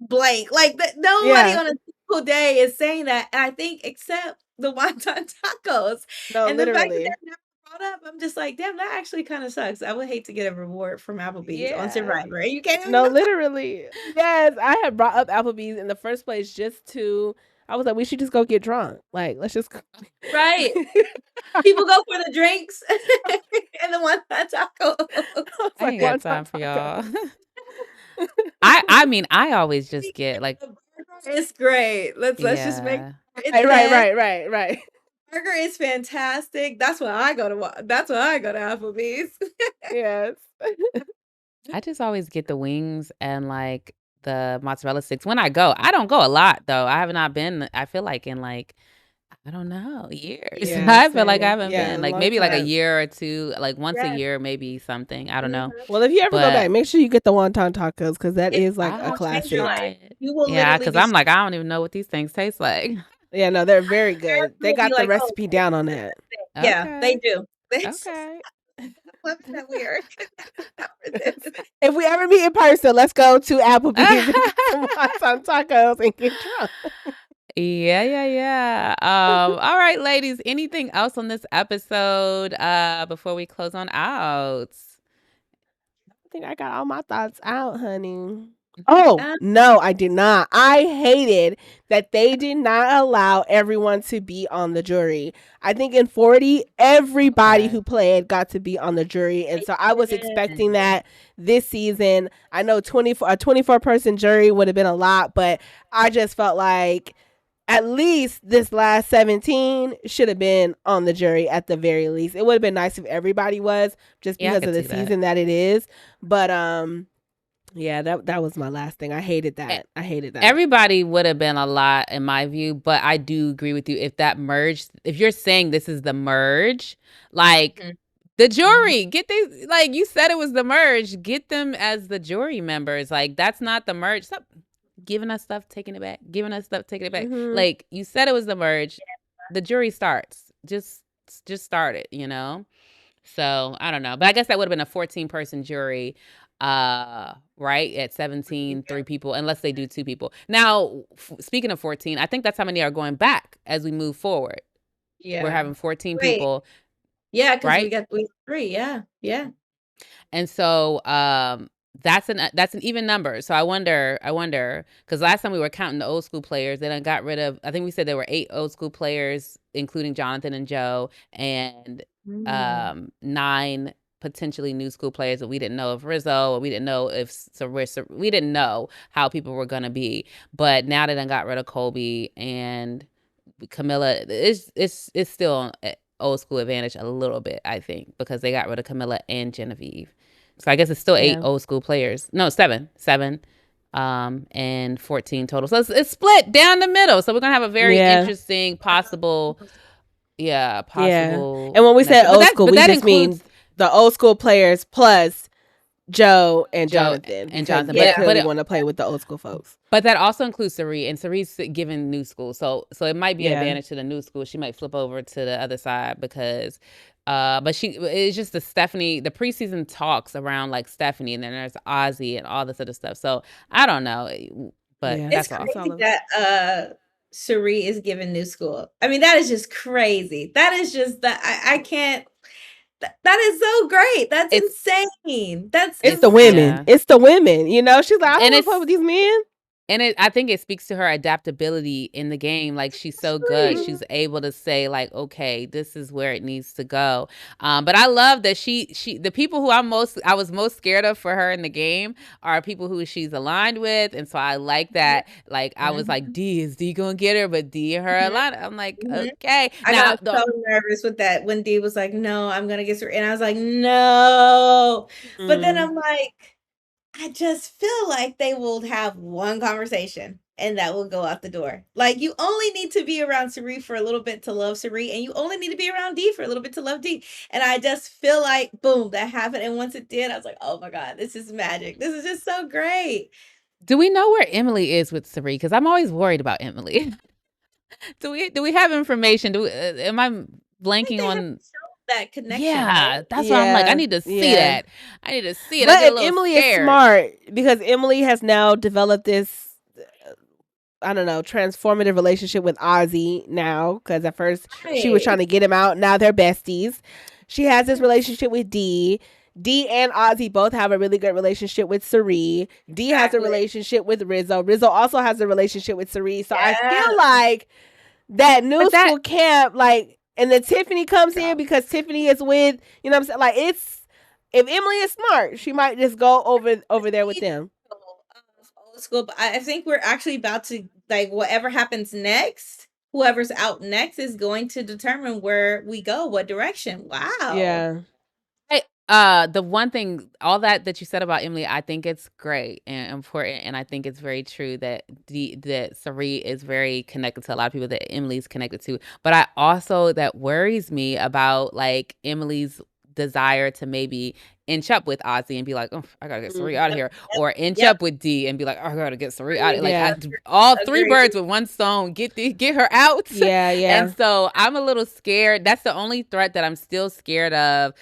Blank. Like nobody on a typical day is saying that. And I think except the wonton tacos. No, and literally. The fact that they're never brought up, I'm just like, damn, that actually kind of sucks. I would hate to get a reward from Applebee's on Survivor. You can't. No, literally. Yes, I had brought up Applebee's in the first place just to. I was like, we should just go get drunk. Like, let's just. Right. People go for the drinks and the wonton tacos. I ain't got time for y'all. I mean, I always just get like. It's great. Let's just make it right. Burger is fantastic. That's why I go to Applebee's. Yes. I just always get the wings and like the mozzarella sticks when I go. I don't go a lot though. I have not been. I feel like in like I don't know years. Yeah, I feel like I haven't been like maybe like a year or two, like once a year, maybe something. I don't know. Well, if you ever go back, make sure you get the wonton tacos because that is like a classic. Yeah, because I'm like I don't even know what these things taste like. Yeah, no, they're very good. They got the recipe down on that. Yeah, they do. Okay. That weird. If we ever meet in person, let's go to Applebee's and get some wonton tacos and get drunk. Yeah. All right, ladies. Anything else on this episode before we close on out? I think I got all my thoughts out, honey. Oh, no, I did not. I hated that they did not allow everyone to be on the jury. I think in 40, everybody who played got to be on the jury. And so I was expecting that this season. I know a 24-person jury would have been a lot, but I just felt like at least this last 17 should have been on the jury at the very least. It would have been nice if everybody was just because of the season that it is. But yeah, that was my last thing. I hated that. Everybody would have been a lot in my view, but I do agree with you. If that merged, if you're saying this is the merge, like the jury, get these, like you said it was the merge, get them as the jury members. Like that's not the merge. Stop giving us stuff, taking it back, giving us stuff, taking it back. Like you said it was the merge. The jury starts. Just start it, you know? So I don't know. But I guess that would have been a 14-person jury. Right at 17, 3 people, unless they do 2 people. Now, speaking of 14, I think that's how many are going back as we move forward. We're having 14 Right. people, Yeah, because we right? got 3. Yeah. And so that's an even number. So I wonder, because last time we were counting the old school players, then I got rid of. I think we said there were 8 old school players, including Jonathan and Joe, and 9 potentially new school players. But we didn't know if Rizzo, or we didn't know if we didn't know how people were gonna be. But now that I got rid of Colby and Kamilla, it's still old school advantage a little bit, I think, because they got rid of Kamilla and Genevieve. So I guess it's still 8 old school players. No, 7, and 14 total. So it's split down the middle. So we're gonna have a very interesting possible. And when we say old school, we just mean the old school players plus Joe and Jonathan. They clearly want to play with the old school folks. But that also includes Sari, and Sari's given new school. So it might be an advantage to the new school. She might flip over to the other side because but it's just the preseason talks around like Stephanie, and then there's Ozzy and all this other stuff. So I don't know. But it's crazy that Sari is given new school. I mean, that is just crazy. That is just that I can't. That is so great. That's insane. It's the women. It's the women. You know, she's like, I don't want to play with these men. And I think it speaks to her adaptability in the game. Like, she's so good. She's able to say, like, okay, this is where it needs to go. But I love that the people who I was most scared of for her in the game are people who she's aligned with. And so I like that. Like, I was like, is D gonna get her? But D and her aligned. I'm like, okay. I got so nervous with that when D was like, no, I'm gonna get her. And I was like, no. But then I'm like, I just feel like they will have one conversation and that will go out the door. Like, you only need to be around Sari for a little bit to love Sari, and you only need to be around D for a little bit to love D. And I just feel like, boom, that happened. And once it did, I was like, oh my God, this is magic. This is just so great. Do we know where Emily is with Sari? Because I'm always worried about Emily. Do we have information? Am I blanking on that connection? Yeah, that's why I'm like, I need to see that. I need to see it. But if Emily is smart, because Emily has now developed this, I don't know, transformative relationship with Ozzy now, because at first she was trying to get him out. Now they're besties. She has this relationship with D. D and Ozzy both have a really good relationship with Sari. D has a relationship with Rizzo. Rizzo also has a relationship with Sari. So I feel like that new school camp, like, and then Tiffany comes in because Tiffany is with, you know what I'm saying? Like, if Emily is smart, she might just go over there with them. Old school, but I think we're actually about to, like, whatever happens next, whoever's out next is going to determine where we go, what direction. Wow. Yeah. The one thing, all that you said about Emily, I think it's great and important, and I think it's very true that that Sari is very connected to a lot of people that Emily's connected to. But I also, that worries me about like Emily's desire to maybe inch up with Ozzy and be like, oh, I gotta get Sari out of here, or inch up with D and be like, oh, I gotta get Sari out of here. Like, all three birds with one stone, get her out. Yeah. And so I'm a little scared. That's the only threat that I'm still scared of.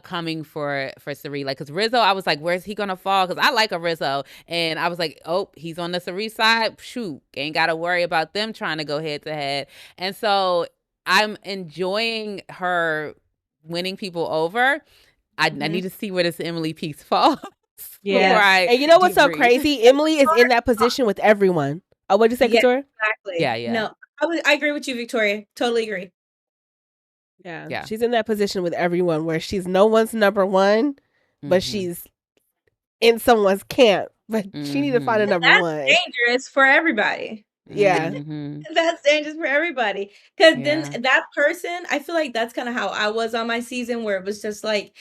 Coming for Sari, like, because Rizzo, I was like, where's he gonna fall? Because I like a Rizzo, and I was like, oh, he's on the Sari side. Shoot, ain't gotta worry about them trying to go head to head. And so I'm enjoying her winning people over. I need to see where this Emily piece falls. Yeah, and you know what's so crazy? Emily is in that position with everyone. Oh, what'd you say, Victoria? Exactly. Yeah. No, I agree with you, Victoria. Totally agree. Yeah, she's in that position with everyone where she's no one's number one, but she's in someone's camp. But she need to find a number one. That's dangerous for everybody. Yeah. That's dangerous for everybody. Because then that person, I feel like that's kind of how I was on my season, where it was just like,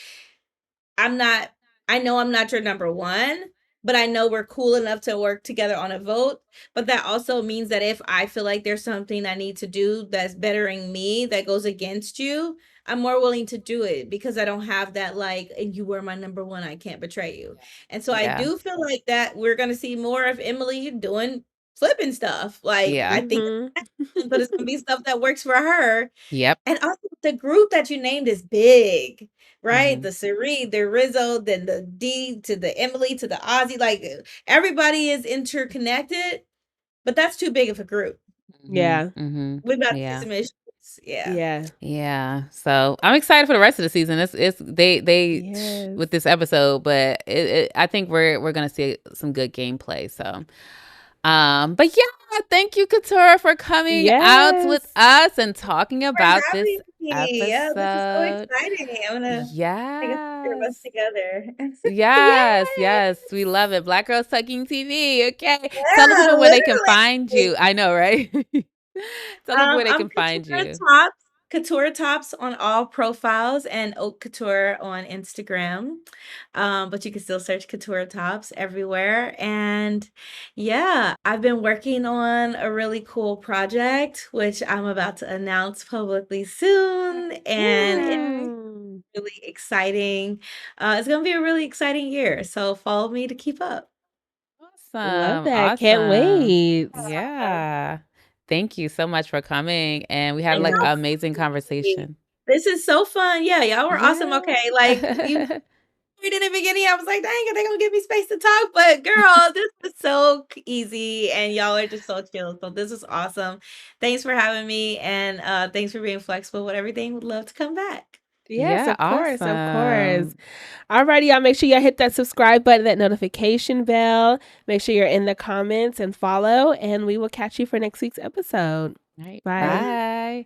I know I'm not your number one, but I know we're cool enough to work together on a vote. But that also means that if I feel like there's something I need to do that's bettering me, that goes against you, I'm more willing to do it because I don't have that, like, you were my number one, I can't betray you. And so I do feel like that we're going to see more of Emily doing flipping stuff. Like, Yeah. I think, but it's gonna be stuff that works for her. Yep. And also, the group that you named is big, right? Mhm. The Cerie, the Rizzo, then the D to the Emily to the Ozzy. Like, everybody is interconnected, but that's too big of a group. Yeah. Mhm. We're about to see Yeah. some issues. Yeah. Yeah. Yeah. So I'm excited for the rest of the season. It's they Yes. with this episode, but I think we're gonna see some good gameplay. So, but yeah, thank you, Couture, for coming out with Yes. us and talking For about this having me. Yeah, this is so episode. exciting. I'm gonna take a picture of us Yes. together. Yes, Yes. yes, we love it. Black Girls Tucking TV. Okay, tell the Yeah, people where they can find literally. you. I know, right? Tell the people where they I'm can find you. Couture Tops on all profiles and Haute Couture on Instagram. But you can still search Couture Tops everywhere. And yeah, I've been working on a really cool project, which I'm about to announce publicly soon. And it's Mm. really exciting. It's gonna be a really exciting year. So follow me to keep up. Love Awesome. that. Can't Awesome. wait. Yeah. Thank you so much for coming. And we had Thank like Yes. an y'all for amazing having me. conversation. This is so fun. Yeah, y'all were awesome. Yeah. Okay, like you in the beginning, I was like, dang it, they gonna give me space to talk. But girl, this was so easy and y'all are just so chill. So this is awesome. Thanks for having me and thanks for being flexible with everything. Would love to come back. Yes, Yeah, of course, of course. awesome. Alrighty, y'all. Make sure y'all hit that subscribe button, that notification bell. Make sure you're in the comments and follow, and we will catch you for next week's episode. All right. Bye. Bye.